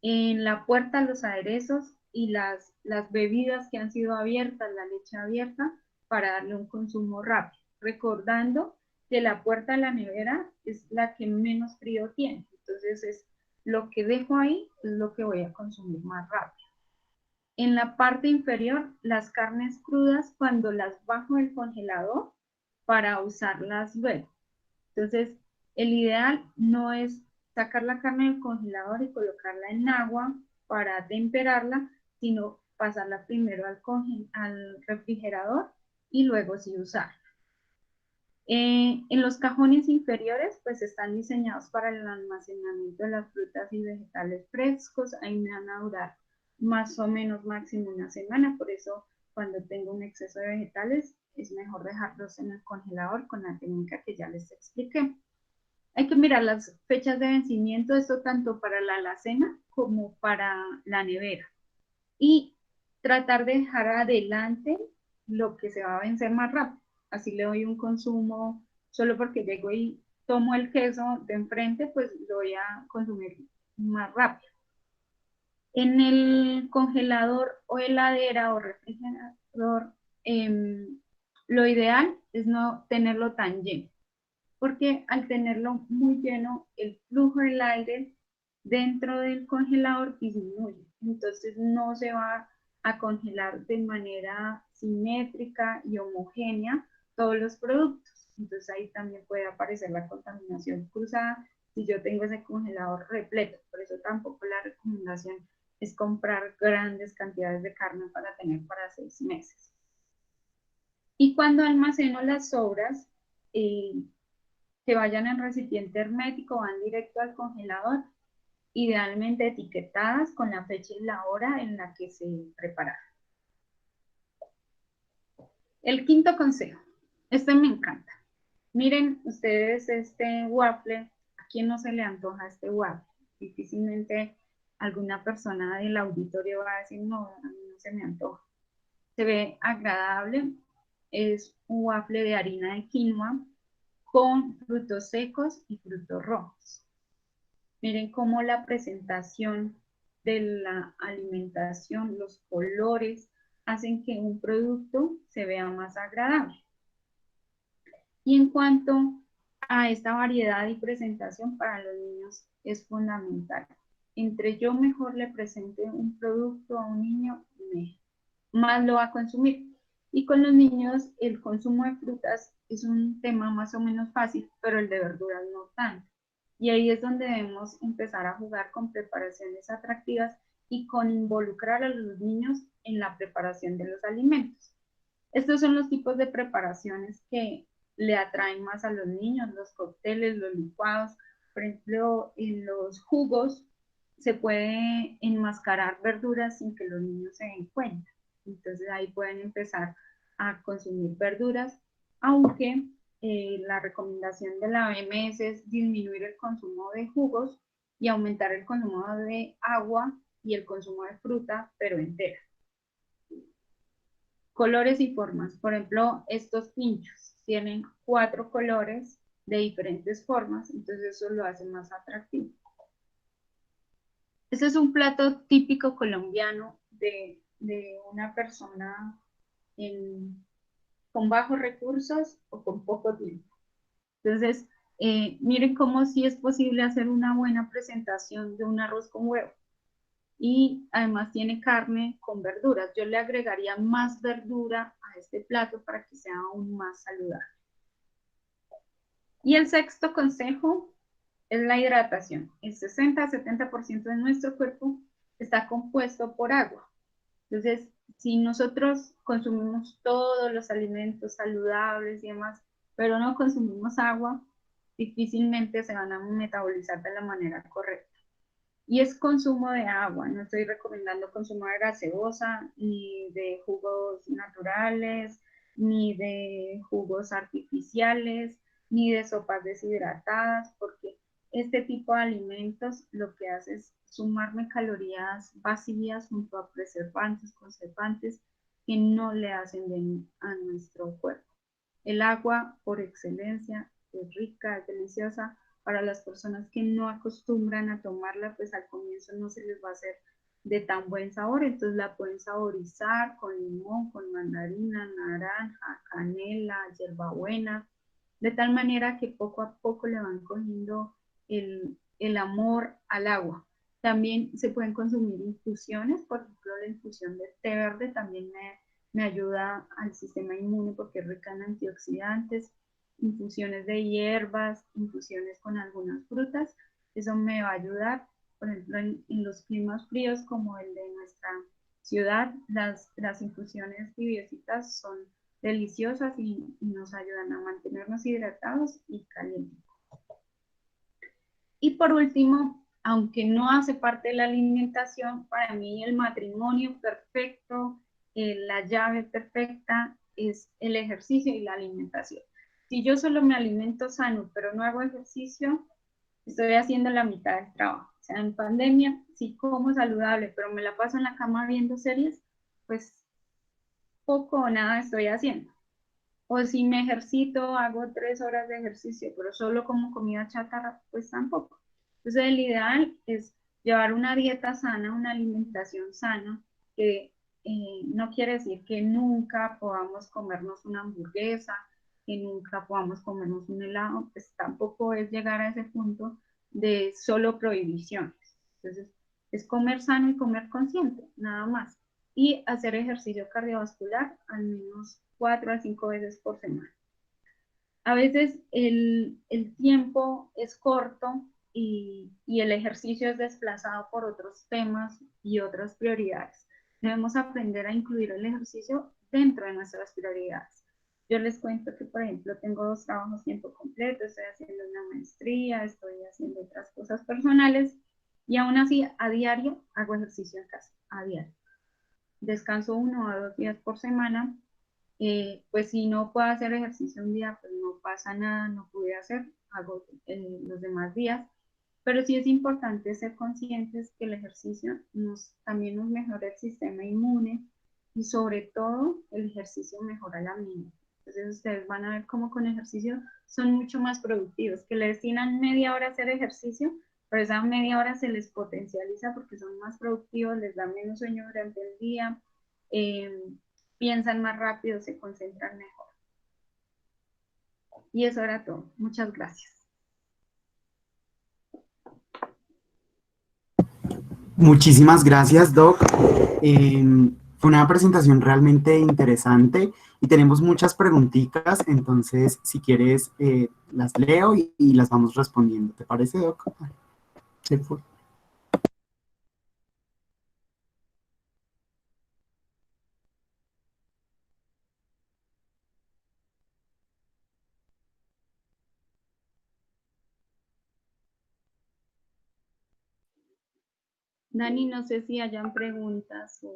En la puerta los aderezos y las bebidas que han sido abiertas, la leche abierta, para darle un consumo rápido. Recordando que la puerta de la nevera es la que menos frío tiene. Entonces es lo que dejo ahí es lo que voy a consumir más rápido. En la parte inferior, las carnes crudas cuando las bajo del congelador para usarlas luego. Entonces, el ideal no es sacar la carne del congelador y colocarla en agua para temperarla, sino pasarla primero al refrigerador y luego sí usarla. En los cajones inferiores, pues están diseñados para el almacenamiento de las frutas y vegetales frescos. Ahí me van a durar más o menos máximo una semana, por eso cuando tengo un exceso de vegetales es mejor dejarlos en el congelador con la técnica que ya les expliqué. Hay que mirar las fechas de vencimiento, esto tanto para la alacena como para la nevera. Y tratar de dejar adelante lo que se va a vencer más rápido. Así le doy un consumo, solo porque llego y tomo el queso de enfrente, pues lo voy a consumir más rápido. En el congelador o heladera o refrigerador, lo ideal es no tenerlo tan lleno, porque al tenerlo muy lleno, el flujo del aire dentro del congelador disminuye. Entonces no se va a congelar de manera simétrica y homogénea todos los productos. Entonces ahí también puede aparecer la contaminación cruzada si yo tengo ese congelador repleto. Por eso tampoco la recomendación es comprar grandes cantidades de carne para tener para 6 meses. Y cuando almaceno las sobras, que vayan en recipiente hermético, van directo al congelador, idealmente etiquetadas con la fecha y la hora en la que se prepararon. El quinto consejo, este me encanta. Miren ustedes este waffle, ¿a quién no se le antoja este waffle? Difícilmente alguna persona del auditorio va a decir, no, a mí no se me antoja. Se ve agradable, es un waffle de harina de quinoa con frutos secos y frutos rojos. Miren cómo la presentación de la alimentación, los colores, hacen que un producto se vea más agradable. Y en cuanto a esta variedad y presentación para los niños es fundamental. Entre yo mejor le presente un producto a un niño, más lo va a consumir. Y con los niños el consumo de frutas es un tema más o menos fácil, pero el de verduras no tanto. Y ahí es donde debemos empezar a jugar con preparaciones atractivas y con involucrar a los niños en la preparación de los alimentos. Estos son los tipos de preparaciones que le atraen más a los niños, los cócteles, los licuados. Por ejemplo, en los jugos se puede enmascarar verduras sin que los niños se den cuenta. Entonces ahí pueden empezar a consumir verduras, aunque la recomendación de la OMS es disminuir el consumo de jugos y aumentar el consumo de agua y el consumo de fruta, pero entera. Colores y formas. Por ejemplo, estos pinchos tienen 4 colores de diferentes formas, entonces eso lo hace más atractivo. Este es un plato típico colombiano de una persona con bajos recursos o con poco tiempo. Entonces, miren cómo sí es posible hacer una buena presentación de un arroz con huevo. Y además tiene carne con verduras. Yo le agregaría más verdura a este plato para que sea aún más saludable. Y el sexto consejo es la hidratación. El 60-70% de nuestro cuerpo está compuesto por agua. Entonces, si nosotros consumimos todos los alimentos saludables y demás, pero no consumimos agua, difícilmente se van a metabolizar de la manera correcta. Y es consumo de agua, no estoy recomendando consumo de gaseosa, ni de jugos naturales, ni de jugos artificiales, ni de sopas deshidratadas, porque este tipo de alimentos lo que hace es sumarme calorías vacías junto a preservantes, conservantes, que no le hacen bien a nuestro cuerpo. El agua, por excelencia, es rica, es deliciosa. Para las personas que no acostumbran a tomarla, pues al comienzo no se les va a hacer de tan buen sabor, entonces la pueden saborizar con limón, con mandarina, naranja, canela, hierbabuena, de tal manera que poco a poco le van cogiendo el amor al agua. También se pueden consumir infusiones, por ejemplo, la infusión de té verde también me ayuda al sistema inmune porque es rica en antioxidantes, infusiones de hierbas, infusiones con algunas frutas, eso me va a ayudar, por ejemplo, en los climas fríos como el de nuestra ciudad, las infusiones tibiecitas son deliciosas y nos ayudan a mantenernos hidratados y calientes. Y por último, aunque no hace parte de la alimentación, para mí el matrimonio perfecto, la llave perfecta es el ejercicio y la alimentación. Si yo solo me alimento sano, pero no hago ejercicio, estoy haciendo la mitad del trabajo. O sea, en pandemia, sí como saludable, pero me la paso en la cama viendo series, pues poco o nada estoy haciendo. O si me ejercito, hago 3 horas de ejercicio, pero solo como comida chatarra, pues tampoco. Entonces el ideal es llevar una dieta sana, una alimentación sana, que no quiere decir que nunca podamos comernos una hamburguesa, que nunca podamos comernos un helado, pues tampoco es llegar a ese punto de solo prohibiciones. Entonces es comer sano y comer consciente, nada más. Y hacer ejercicio cardiovascular al menos 4 a 5 veces por semana. A veces el tiempo es corto y el ejercicio es desplazado por otros temas y otras prioridades. Debemos aprender a incluir el ejercicio dentro de nuestras prioridades. Yo les cuento que, por ejemplo, tengo 2 trabajos tiempo completo, estoy haciendo una maestría, estoy haciendo otras cosas personales y aún así a diario hago ejercicio en casa, a diario. Descanso 1 a 2 días por semana, pues si no puedo hacer ejercicio un día, pues no pasa nada, no pude hacer, hago los demás días, pero sí es importante ser conscientes que el ejercicio también nos mejora el sistema inmune y sobre todo el ejercicio mejora la mente. Entonces ustedes van a ver cómo con ejercicio son mucho más productivos, que le destinan media hora a hacer ejercicio, pero esa media hora se les potencializa porque son más productivos, les da menos sueño durante el día, eh, piensan más rápido, se concentran mejor. Y eso era todo. Muchas gracias. Muchísimas gracias, Doc. Fue una presentación realmente interesante y tenemos muchas preguntitas, entonces si quieres las leo y las vamos respondiendo. ¿Te parece, Doc? Se fue. Dani, no sé si hayan preguntas o...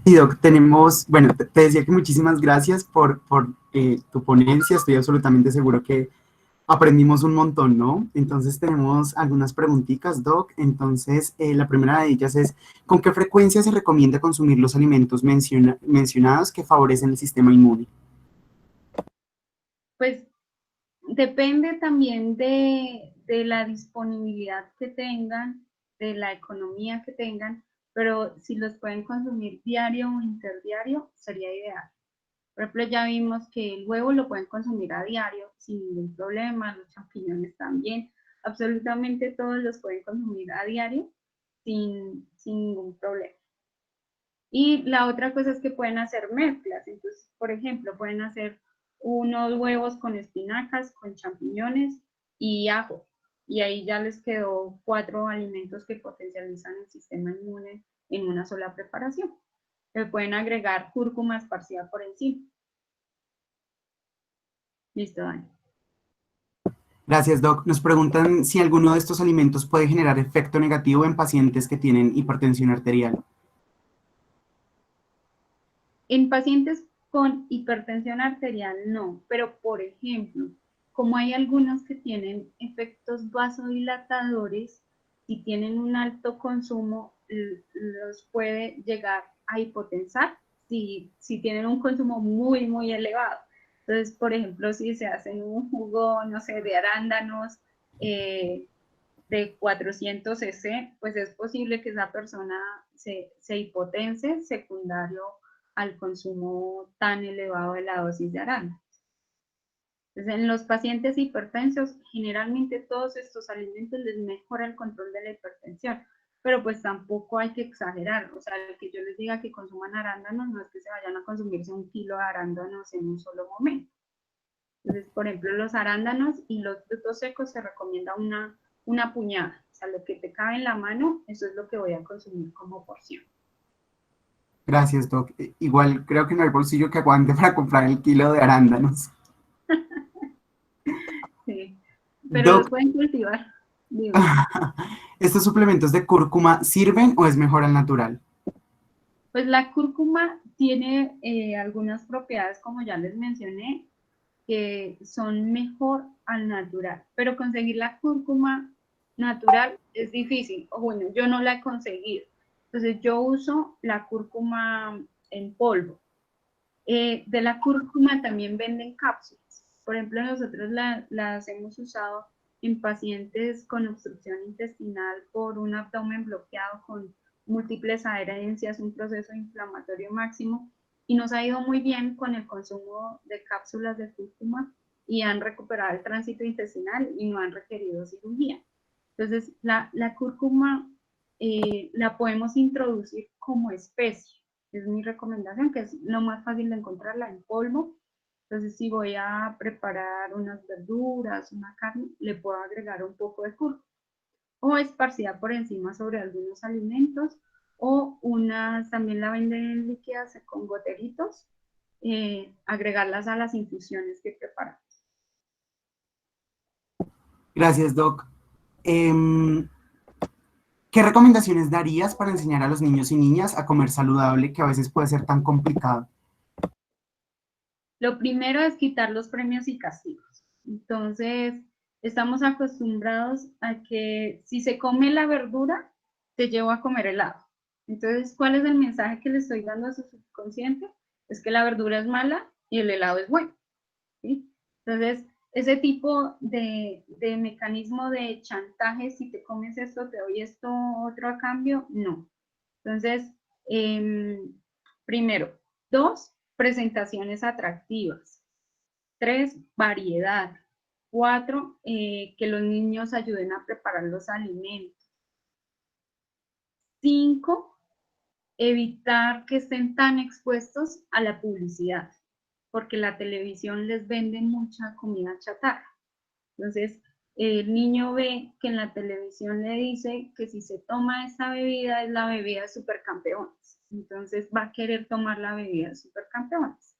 Sí, Doc, tenemos, bueno, te decía que muchísimas gracias por tu ponencia, estoy absolutamente seguro que aprendimos un montón, ¿no? Entonces tenemos algunas preguntitas, Doc. Entonces, la primera de ellas es, ¿con qué frecuencia se recomienda consumir los alimentos mencionados que favorecen el sistema inmune? Pues depende también de la disponibilidad que tengan, de la economía que tengan, pero si los pueden consumir diario o interdiario, sería ideal. Por ejemplo, ya vimos que el huevo lo pueden consumir a diario sin ningún problema, los champiñones también, absolutamente todos los pueden consumir a diario sin ningún problema. Y la otra cosa es que pueden hacer mezclas. Entonces, por ejemplo, pueden hacer unos huevos con espinacas, con champiñones y ajo. Y ahí ya les quedó 4 alimentos que potencializan el sistema inmune en una sola preparación. Le pueden agregar cúrcuma esparcida por encima. Listo, Dani. Gracias, Doc. Nos preguntan si alguno de estos alimentos puede generar efecto negativo en pacientes que tienen hipertensión arterial. En pacientes con hipertensión arterial no, pero por ejemplo, como hay algunos que tienen efectos vasodilatadores, si tienen un alto consumo, los puede llegar a hipotensar si tienen un consumo muy, muy elevado. Entonces, por ejemplo, si se hacen un jugo, no sé, de arándanos de 400 cc, pues es posible que esa persona se hipotense secundario al consumo tan elevado de la dosis de arándanos. Entonces, en los pacientes hipertensos, generalmente todos estos alimentos les mejora el control de la hipertensión, pero pues tampoco hay que exagerar. O sea, el que yo les diga que consuman arándanos no es que se vayan a consumirse 1 kilo de arándanos en un solo momento. Entonces, por ejemplo, los arándanos y los frutos secos se recomienda una puñada. O sea, lo que te cabe en la mano, eso es lo que voy a consumir como porción. Gracias, Doc. Igual creo que no hay bolsillo que aguante para comprar el kilo de arándanos. Sí, pero los Doc, pueden cultivar. Dime. ¿estos suplementos de cúrcuma sirven o es mejor al natural? Pues la cúrcuma tiene algunas propiedades, como ya les mencioné, que son mejor al natural, pero conseguir la cúrcuma natural es difícil, o bueno, yo no la he conseguido. Entonces yo uso la cúrcuma en polvo. De la cúrcuma también venden cápsulas. Por ejemplo, nosotros las hemos usado en pacientes con obstrucción intestinal por un abdomen bloqueado con múltiples adherencias, un proceso inflamatorio máximo, y nos ha ido muy bien con el consumo de cápsulas de cúrcuma y han recuperado el tránsito intestinal y no han requerido cirugía. Entonces, la cúrcuma la podemos introducir como especie. Es mi recomendación, que es lo más fácil de encontrarla en polvo. Entonces, si voy a preparar unas verduras, una carne, le puedo agregar un poco de cúrcuma. O esparcida por encima sobre algunos alimentos. O unas, también la venden líquidas con goteritos. Agregarlas a las infusiones que preparamos. Gracias, Doc. ¿Qué recomendaciones darías para enseñar a los niños y niñas a comer saludable, que a veces puede ser tan complicado? Lo primero es quitar los premios y castigos. Entonces, estamos acostumbrados a que si se come la verdura, te llevo a comer helado. Entonces, ¿cuál es el mensaje que le estoy dando a su subconsciente? Es que la verdura es mala y el helado es bueno. ¿Sí? Entonces, ese tipo de mecanismo de chantaje, si te comes esto, te doy esto otro a cambio, no. Entonces, primero, 2, presentaciones atractivas. 3, variedad. 4, que los niños ayuden a preparar los alimentos. 5, evitar que estén tan expuestos a la publicidad, porque la televisión les vende mucha comida chatarra. Entonces, el niño ve que en la televisión le dice que si se toma esta bebida es la bebida de supercampeones. Entonces va a querer tomar la bebida de supercampeones.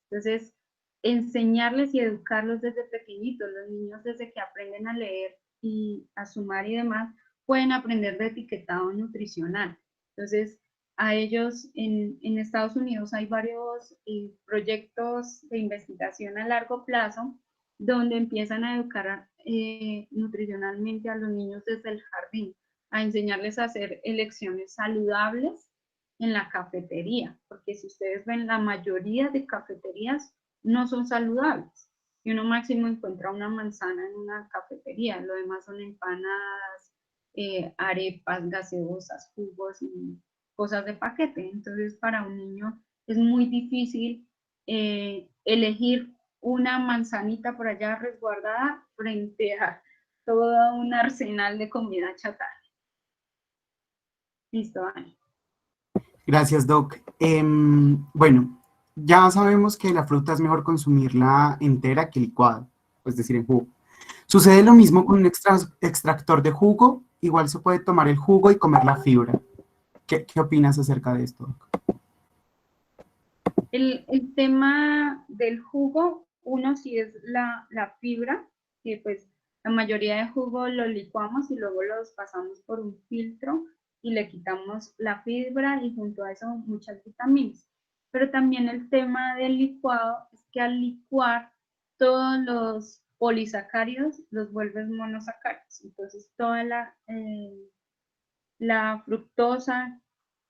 Entonces, enseñarles y educarlos desde pequeñitos, los niños desde que aprenden a leer y a sumar y demás, pueden aprender de etiquetado nutricional. Entonces, a ellos en Estados Unidos hay varios proyectos de investigación a largo plazo donde empiezan a educar nutricionalmente a los niños desde el jardín, a enseñarles a hacer elecciones saludables en la cafetería, porque si ustedes ven, la mayoría de cafeterías no son saludables. Y uno máximo encuentra una manzana en una cafetería, lo demás son empanadas, arepas, gaseosas, jugos y cosas de paquete. Entonces, para un niño es muy difícil elegir una manzanita por allá resguardada frente a todo un arsenal de comida chatarra. Listo, Ani. Gracias, Doc. Bueno, ya sabemos que la fruta es mejor consumirla entera que licuada, es decir, en jugo. Sucede lo mismo con un extractor de jugo, igual se puede tomar el jugo y comer la fibra. ¿Qué opinas acerca de esto, Doc? El tema del jugo, uno sí es la fibra, que pues La mayoría de jugos los licuamos y luego los pasamos por un filtro y le quitamos la fibra y junto a eso muchas vitaminas. Pero también el tema del licuado es que al licuar todos los polisacáridos los vuelves monosacáridos. Entonces toda la fructosa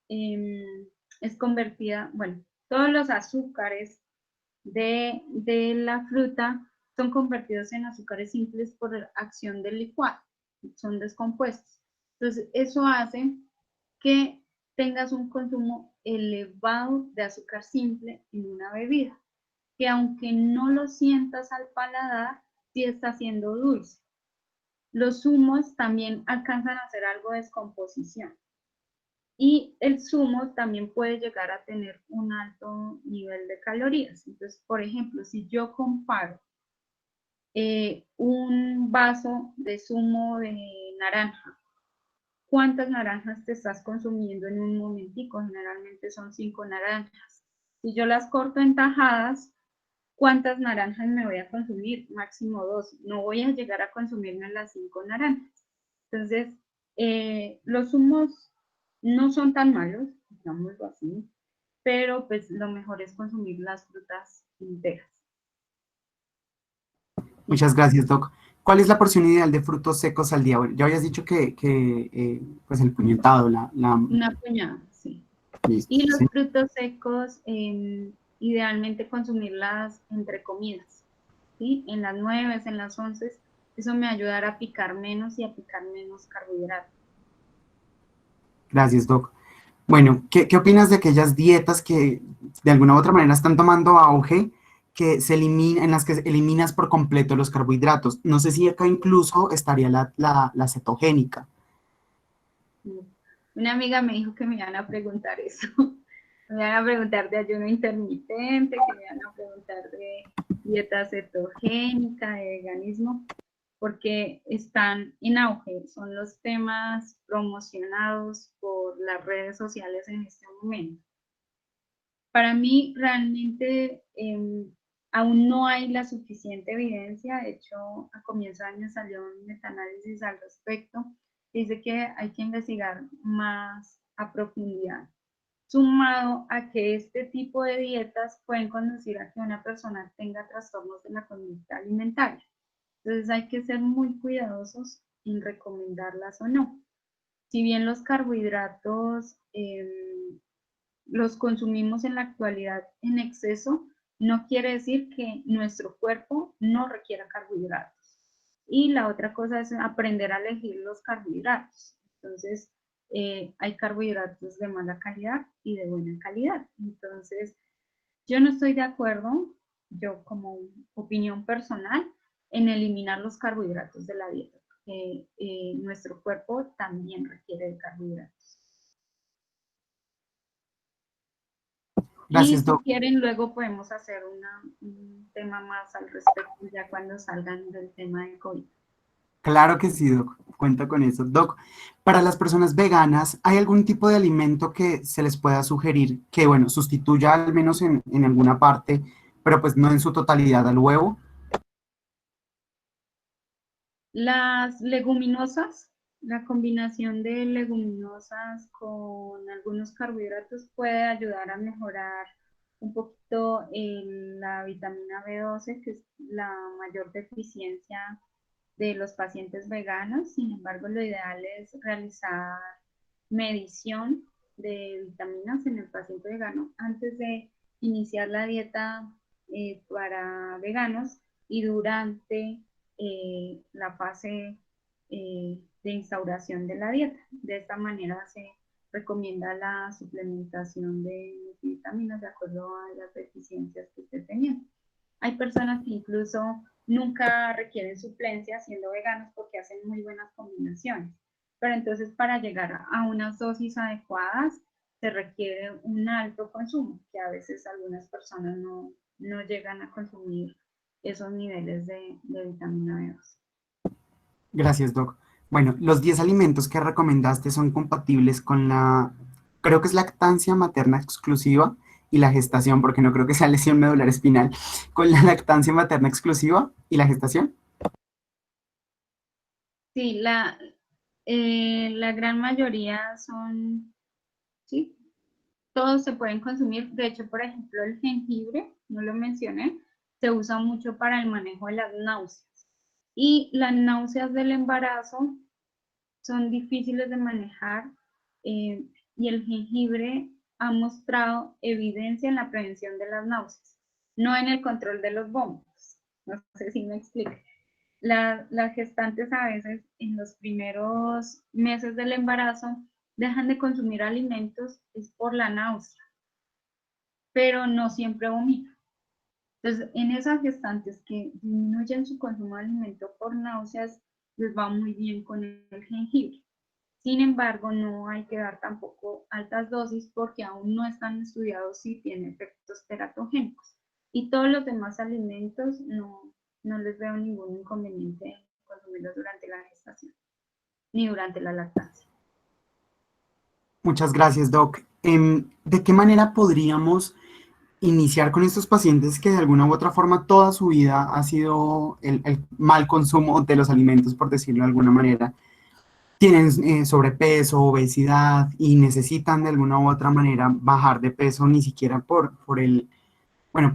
es convertida, bueno, todos los azúcares de la fruta son convertidos en azúcares simples por acción del licuado, son descompuestos. Entonces, eso hace que tengas un consumo elevado de azúcar simple en una bebida, que aunque no lo sientas al paladar, sí está siendo dulce. Los zumos también alcanzan a hacer algo de descomposición. Y el zumo también puede llegar a tener un alto nivel de calorías. Entonces, por ejemplo, si yo comparo un vaso de zumo de naranja, ¿cuántas naranjas te estás consumiendo en un momentico? Generalmente son 5 naranjas. Si yo las corto en tajadas, ¿cuántas naranjas me voy a consumir? Máximo 2. No voy a llegar a consumirme las 5 naranjas. Entonces, los zumos no son tan malos, digámoslo así, pero pues lo mejor es consumir las frutas enteras. Muchas gracias, Doc. ¿Cuál es la porción ideal de frutos secos al día? Bueno, ya habías dicho pues el puñetado, Una puñada, sí. listo, Y los ¿sí? frutos secos, idealmente consumirlas entre comidas, ¿sí? En las 9, en las 11, eso me ayudará a picar menos y a picar menos carbohidratos. Gracias, Doc. Bueno, ¿qué opinas de aquellas dietas que de alguna u otra manera están tomando auge, en las que eliminas por completo los carbohidratos? No sé si acá incluso estaría la cetogénica. Una amiga me dijo que me iban a preguntar eso. Me iban a preguntar de ayuno intermitente, que me iban a preguntar de dieta cetogénica, de veganismo, porque están en auge, son los temas promocionados por las redes sociales en este momento. Para mí realmente aún no hay la suficiente evidencia, de hecho a comienzo de año salió un metaanálisis al respecto, dice que hay que investigar más a profundidad, sumado a que este tipo de dietas pueden conducir a que una persona tenga trastornos de la conducta alimentaria. Entonces hay que ser muy cuidadosos en recomendarlas o no. Si bien los carbohidratos los consumimos en la actualidad en exceso, no quiere decir que nuestro cuerpo no requiera carbohidratos. Y la otra cosa es aprender a elegir los carbohidratos. Entonces, hay carbohidratos de mala calidad y de buena calidad. Entonces, yo no estoy de acuerdo, yo como opinión personal, en eliminar los carbohidratos de la dieta. Nuestro cuerpo también requiere de carbohidratos. Y Gracias, si Doc. quieren, luego podemos hacer un tema más al respecto, ya cuando salgan del tema de COVID. Claro que sí, Doc. Cuenta con eso. Doc, para las personas veganas, ¿hay algún tipo de alimento que se les pueda sugerir que, bueno, sustituya al menos en alguna parte, pero pues no en su totalidad al huevo? Las leguminosas, la combinación de leguminosas con algunos carbohidratos puede ayudar a mejorar un poquito la vitamina B12, que es la mayor deficiencia de los pacientes veganos. Sin embargo, lo ideal es realizar medición de vitaminas en el paciente vegano antes de iniciar la dieta para veganos y durante la fase de instauración de la dieta. De esta manera se recomienda la suplementación de vitaminas de acuerdo a las deficiencias que esté teniendo. Hay personas que incluso nunca requieren suplencia siendo veganos porque hacen muy buenas combinaciones. Pero entonces para llegar a unas dosis adecuadas se requiere un alto consumo, que a veces algunas personas no llegan a consumir esos niveles de vitamina B2. Gracias, Doc. Bueno, los 10 alimentos que recomendaste son compatibles con creo que es lactancia materna exclusiva y la gestación, porque no creo que sea lesión medular espinal, con la lactancia materna exclusiva y la gestación. Sí, la gran mayoría son, sí, todos se pueden consumir. De hecho, por ejemplo, el jengibre, no lo mencioné, se usa mucho para el manejo de las náuseas. Y las náuseas del embarazo son difíciles de manejar eh, y el jengibre ha mostrado evidencia en la prevención de las náuseas, no en el control de los vómitos. No sé si me explico. Las gestantes a veces en los primeros meses del embarazo dejan de consumir alimentos es por la náusea, pero no siempre vomitan. Entonces, en esas gestantes que disminuyen su consumo de alimento por náuseas, les va muy bien con el jengibre. Sin embargo, no hay que dar tampoco altas dosis porque aún no están estudiados si tiene efectos teratogénicos. Y todos los demás alimentos no les veo ningún inconveniente en consumirlos durante la gestación ni durante la lactancia. Muchas gracias, Doc. ¿De qué manera podríamos iniciar con estos pacientes que de alguna u otra forma toda su vida ha sido el mal consumo de los alimentos, por decirlo de alguna manera? Tienen sobrepeso, obesidad y necesitan de alguna u otra manera bajar de peso, ni siquiera por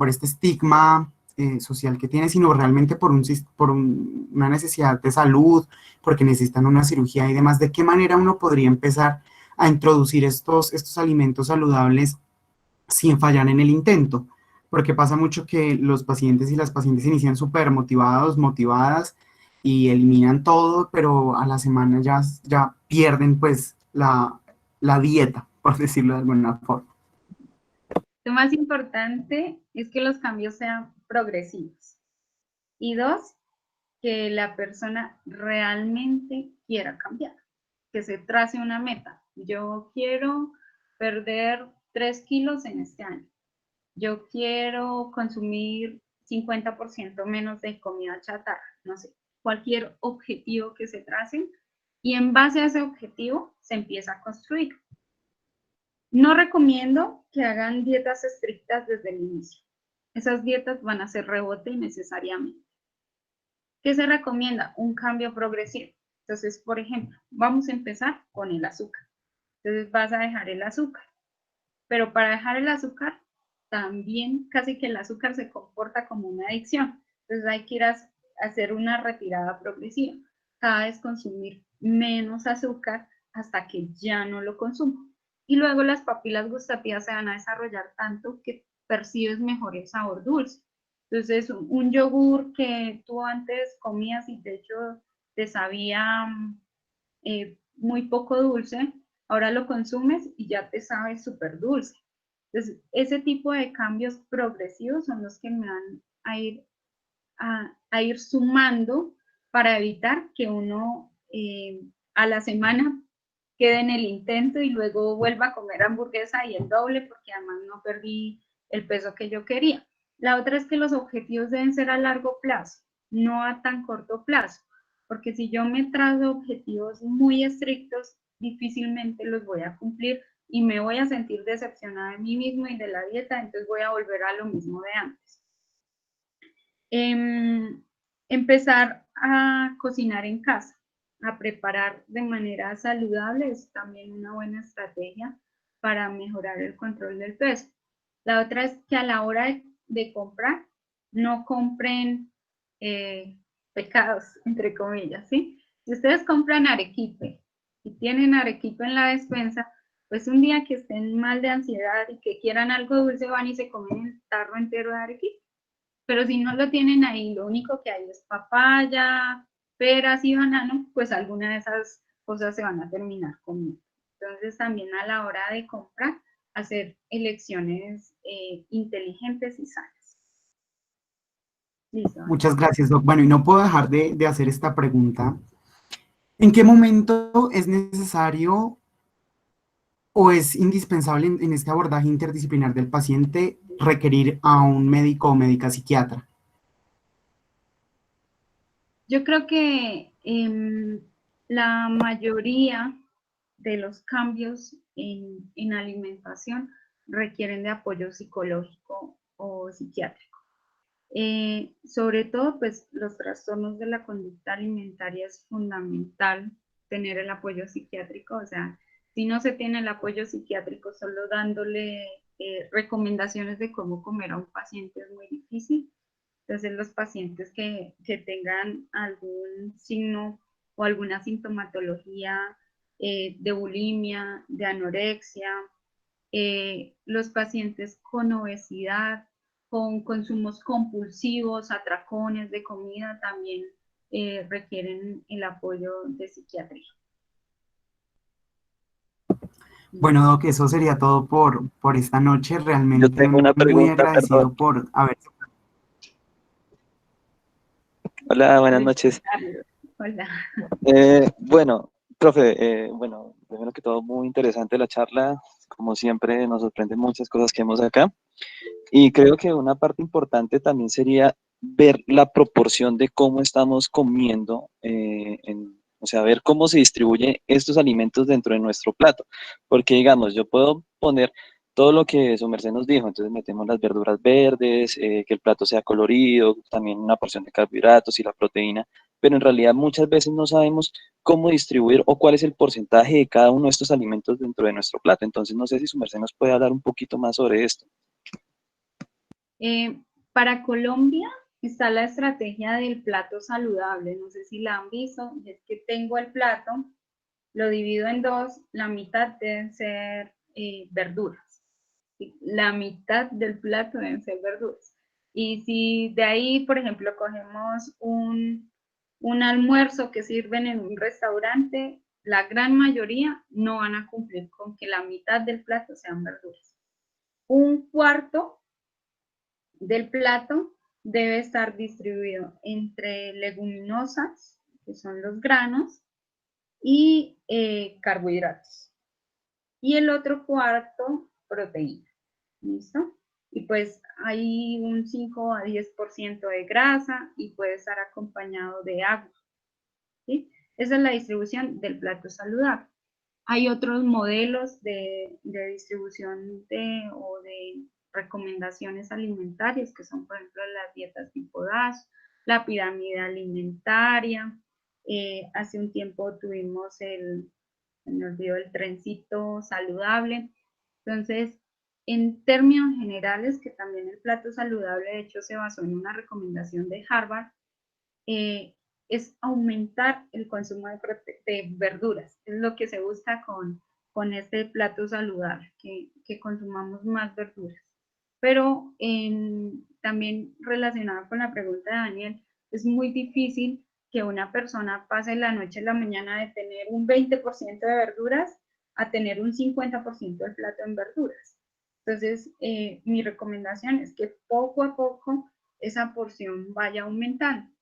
este estigma social que tiene, sino realmente por una necesidad de salud, porque necesitan una cirugía y demás. ¿De qué manera uno podría empezar a introducir estos alimentos saludables sin fallar en el intento? Porque pasa mucho que los pacientes y las pacientes inician súper motivados, motivadas y eliminan todo, pero a la semana ya pierden pues la dieta, por decirlo de alguna forma. Lo más importante es que los cambios sean progresivos. Y dos, que la persona realmente quiera cambiar, que se trace una meta. Yo quiero perder 3 kilos en este año. Yo quiero consumir 50% menos de comida chatarra, no sé, cualquier objetivo que se trace y en base a ese objetivo se empieza a construir. No recomiendo que hagan dietas estrictas desde el inicio. Esas dietas van a ser rebote necesariamente. ¿Qué se recomienda? Un cambio progresivo. Entonces, por ejemplo, vamos a empezar con el azúcar. Entonces vas a dejar el azúcar. Pero para dejar el azúcar, también casi que el azúcar se comporta como una adicción. Entonces hay que ir a hacer una retirada progresiva. Cada vez consumir menos azúcar hasta que ya no lo consumo. Y luego las papilas gustativas se van a desarrollar tanto que percibes mejor el sabor dulce. Entonces, un yogur que tú antes comías y de hecho te sabía muy poco dulce, ahora lo consumes y ya te sabe súper dulce. Entonces, ese tipo de cambios progresivos son los que me van a ir sumando para evitar que uno a la semana quede en el intento y luego vuelva a comer hamburguesa y el doble porque además no perdí el peso que yo quería. La otra es que los objetivos deben ser a largo plazo, no a tan corto plazo, porque si yo me trazo objetivos muy estrictos, difícilmente los voy a cumplir y me voy a sentir decepcionada de mí mismo y de la dieta, entonces voy a volver a lo mismo de antes. Empezar a cocinar en casa, a preparar de manera saludable es también una buena estrategia para mejorar el control del peso. La otra es que a la hora de comprar, no compren pecados, entre comillas, ¿sí? Si ustedes compran arequipe y tienen arequipe en la despensa, pues un día que estén mal de ansiedad y que quieran algo dulce, van y se comen el tarro entero de arequipe. Pero si no lo tienen ahí, lo único que hay es papaya, peras y banano, pues alguna de esas cosas se van a terminar comiendo. Entonces también a la hora de comprar, hacer elecciones inteligentes y sanas. Listo. Muchas gracias, Doc. Bueno, y no puedo dejar de hacer esta pregunta. ¿En qué momento es necesario o es indispensable en este abordaje interdisciplinar del paciente requerir a un médico o médica psiquiatra? Yo creo que la mayoría de los cambios en alimentación requieren de apoyo psicológico o psiquiátrico. Sobre todo, pues los trastornos de la conducta alimentaria es fundamental tener el apoyo psiquiátrico, o sea, si no se tiene el apoyo psiquiátrico solo dándole recomendaciones de cómo comer a un paciente es muy difícil. Entonces, los pacientes que tengan algún signo o alguna sintomatología de bulimia, de anorexia, los pacientes con obesidad, con consumos compulsivos, atracones de comida, también requieren el apoyo de psiquiatría. Bueno, Doc, eso sería todo por esta noche. Yo Realmente tengo una muy pregunta, perdón. agradecido por haber... Hola, buenas Luis noches. Carlos, hola. Bueno, profe, bueno, primero que todo, muy interesante la charla. Como siempre, nos sorprenden muchas cosas que vemos acá. Y creo que una parte importante también sería ver la proporción de cómo estamos comiendo, o sea, ver cómo se distribuyen estos alimentos dentro de nuestro plato. Porque, digamos, yo puedo poner todo lo que su merced nos dijo, entonces metemos las verduras verdes, que el plato sea colorido, también una porción de carbohidratos y la proteína, pero en realidad muchas veces no sabemos cómo distribuir o cuál es el porcentaje de cada uno de estos alimentos dentro de nuestro plato. Entonces, no sé si su merced nos puede hablar un poquito más sobre esto. Para Colombia está la estrategia del plato saludable, no sé si la han visto, es que tengo el plato, lo divido en dos, la mitad deben ser verduras, la mitad del plato deben ser verduras. Y si de ahí, por ejemplo, cogemos un almuerzo que sirven en un restaurante, la gran mayoría no van a cumplir con que la mitad del plato sean verduras. Un cuarto del plato debe estar distribuido entre leguminosas, que son los granos, y carbohidratos. Y el otro cuarto, proteína. ¿Listo? Y pues hay un 5 a 10% de grasa y puede estar acompañado de agua. ¿Sí? Esa es la distribución del plato saludable. Hay otros modelos de distribución o de recomendaciones alimentarias, que son, por ejemplo, las dietas tipo DASH, la pirámide alimentaria. Hace un tiempo tuvimos se me olvidó, el trencito saludable. Entonces, en términos generales, que también el plato saludable, de hecho, se basó en una recomendación de Harvard, es aumentar el consumo de verduras. Es lo que se busca con este plato saludable, que consumamos más verduras. Pero también relacionado con la pregunta de Daniel, es muy difícil que una persona pase la noche a la mañana de tener un 20% de verduras a tener un 50% del plato en verduras. Entonces, mi recomendación es que poco a poco esa porción vaya aumentando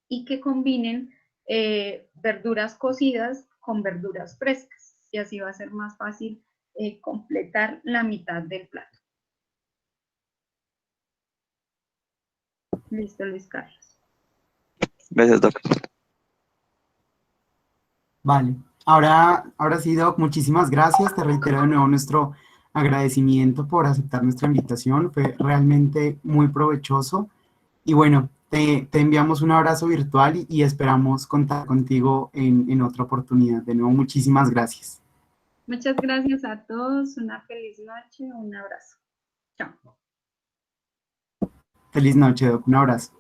y que combinen verduras cocidas con verduras frescas, y así va a ser más fácil completar la mitad del plato. Listo, Luis Carlos. Gracias, Doc. Vale. Ahora sí, Doc, muchísimas gracias. Te reitero de nuevo nuestro agradecimiento por aceptar nuestra invitación. Fue realmente muy provechoso. Y bueno, te enviamos un abrazo virtual y esperamos contar contigo en otra oportunidad. De nuevo, muchísimas gracias. Muchas gracias a todos. Una feliz noche. Un abrazo. Chao. Feliz noche, Doc. Un abrazo.